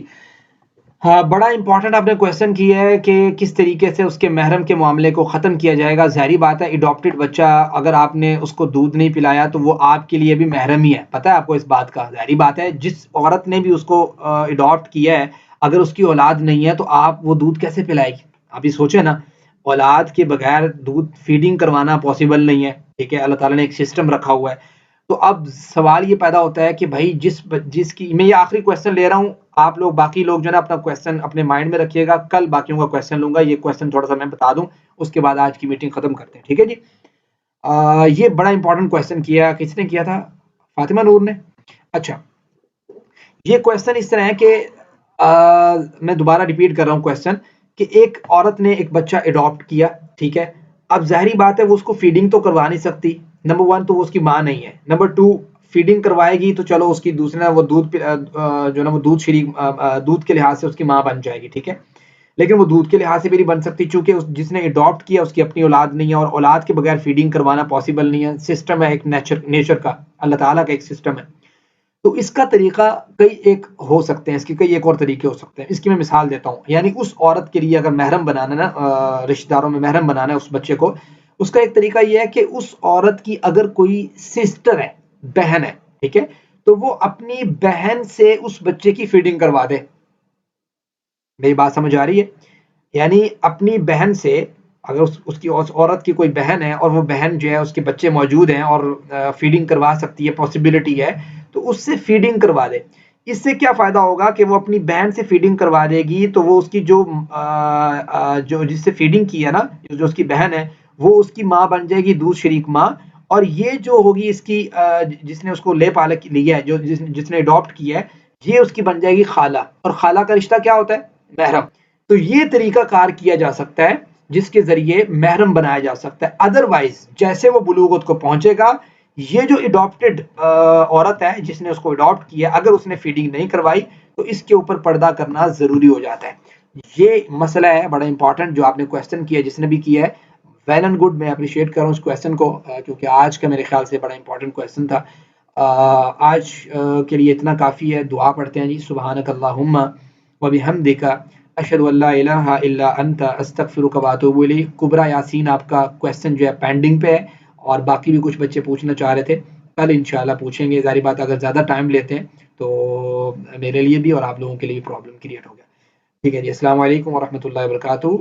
ہاں، بڑا امپورٹنٹ آپ نے کویشچن کیا ہے کہ کس طریقے سے اس کے محرم کے معاملے کو ختم کیا جائے گا. ظاہری بات ہے اڈاپٹڈ بچہ اگر آپ نے اس کو دودھ نہیں پلایا تو وہ آپ کے لیے بھی محرم ہی ہے. پتہ ہے آپ کو اس بات کا؟ ظاہری بات ہے جس عورت نے بھی اس کو اڈاپٹ کیا ہے اگر اس کی اولاد نہیں ہے تو آپ وہ دودھ کیسے پلائے گی؟ آپ یہ سوچیں نا، اولاد کے بغیر دودھ فیڈنگ کروانا پاسبل نہیں ہے. ٹھیک ہے، اللہ تعالیٰ نے ایک سسٹم رکھا ہوا ہے. تو اب سوال یہ پیدا ہوتا ہے کہ بھائی جس کی میں یہ آخری کویشچن لے رہا ہوں، آپ لوگ باقی لوگ جو ہے نا اپنا کویشچن اپنے مائنڈ میں رکھیے گا. کل باقیوں کا کویشچن لوں گا. یہ کویشچن تھوڑا سا میں بتا دوں، اس کے بعد آج کی میٹنگ ختم کرتے ہیں. ٹھیک ہے جی. یہ بڑا امپورٹنٹ کویشچن کیا، کس نے کیا تھا؟ فاطمہ نور نے. اچھا، یہ کویشچن اس طرح ہے کہ میں دوبارہ ریپیٹ کر رہا ہوں کویشچن کہ ایک عورت نے ایک بچہ اڈاپٹ کیا. ٹھیک ہے، اب ظاہری بات ہے وہ اس کو فیڈنگ تو کروا نہیں سکتی. نمبر 1 تو وہ اس کی ماں نہیں ہے. نمبر 2 فیڈنگ کروائے گی تو چلو اس کی دوسرا وہ دودھ جو نا وہ دودھ کے لحاظ سے اس کی ماں بن جائے گی. ٹھیک ہے، لیکن وہ دودھ کے لحاظ سے بھی نہیں بن سکتی چونکہ جس نے اڈاپٹ کیا اس کی اپنی اولاد نہیں ہے، اور اولاد کے بغیر فیڈنگ کروانا پاسبل نہیں ہے. سسٹم ہے ایک نیچر کا، اللہ تعالیٰ کا ایک سسٹم ہے. تو اس کا طریقہ کئی ایک ہو سکتے ہیں، اس کے کئی ایک اور طریقے ہو سکتے ہیں. اس کی میں مثال دیتا ہوں. یعنی اس عورت کے لیے اگر محرم بنانا نا، رشتہ داروں میں محرم بنانا ہے اس بچے کو، اس کا ایک طریقہ یہ ہے کہ اس عورت کی اگر کوئی سسٹر ہے، بہن ہے، ٹھیک ہے، تو وہ اپنی بہن سے اس بچے کی فیڈنگ کروا دے. میری بات سمجھ آ رہی ہے؟ یعنی اپنی بہن سے اگر اس عورت کی کوئی بہن ہے اور وہ بہن جو ہے اس کے بچے موجود ہیں اور فیڈنگ کروا سکتی ہے، پاسبلٹی ہے، تو اس سے فیڈنگ کروا دے. اس سے کیا فائدہ ہوگا کہ وہ اپنی بہن سے فیڈنگ کروا دے گی تو وہ اس کی جو جس سے فیڈنگ کی ہے نا، جو اس کی بہن ہے، وہ اس کی ماں بن جائے گی، دودھ شریک ماں. اور یہ جو ہوگی اس کی جس نے اس کو لے پال لیا ہے، جس نے اڈاپٹ کیا ہے، یہ اس کی بن جائے گی خالہ. اور خالہ کا رشتہ کیا ہوتا ہے؟ محرم. تو یہ طریقہ کار کیا جا سکتا ہے جس کے ذریعے محرم بنایا جا سکتا ہے. ادروائز جیسے وہ بلوغت کو پہنچے گا، یہ جو اڈاپٹڈ عورت ہے جس نے اس کو اڈاپٹ کیا، اگر اس نے فیڈنگ نہیں کروائی تو اس کے اوپر پردہ کرنا ضروری ہو جاتا ہے. یہ مسئلہ ہے بڑا امپورٹنٹ جو آپ نے کویشچن کیا، جس نے بھی کیا ہے ویل اینڈ گڈ. میں اپریشیٹ کر رہا ہوں اس کویشچن کو کیونکہ آج کا میرے خیال سے بڑا امپورٹنٹ کویشچن تھا. آج کے لیے اتنا کافی ہے. دعا پڑھتے ہیں جی. سبحانک اللہم وبحمدک اشہد ان لا الہ الا انت استغفرک واتوب الیک. کبریٰ یاسین آپ کا کویشچن جو ہے پینڈنگ پہ ہے اور باقی بھی کچھ بچے پوچھنا چاہ رہے تھے، کل انشاءاللہ پوچھیں گے. ظاہری بات اگر زیادہ ٹائم لیتے ہیں تو میرے لیے بھی اور آپ لوگوں کے لیے بھی پرابلم کریٹ ہو گیا. ٹھیک ہے جی. السلام علیکم ورحمۃ اللہ وبرکاتہ.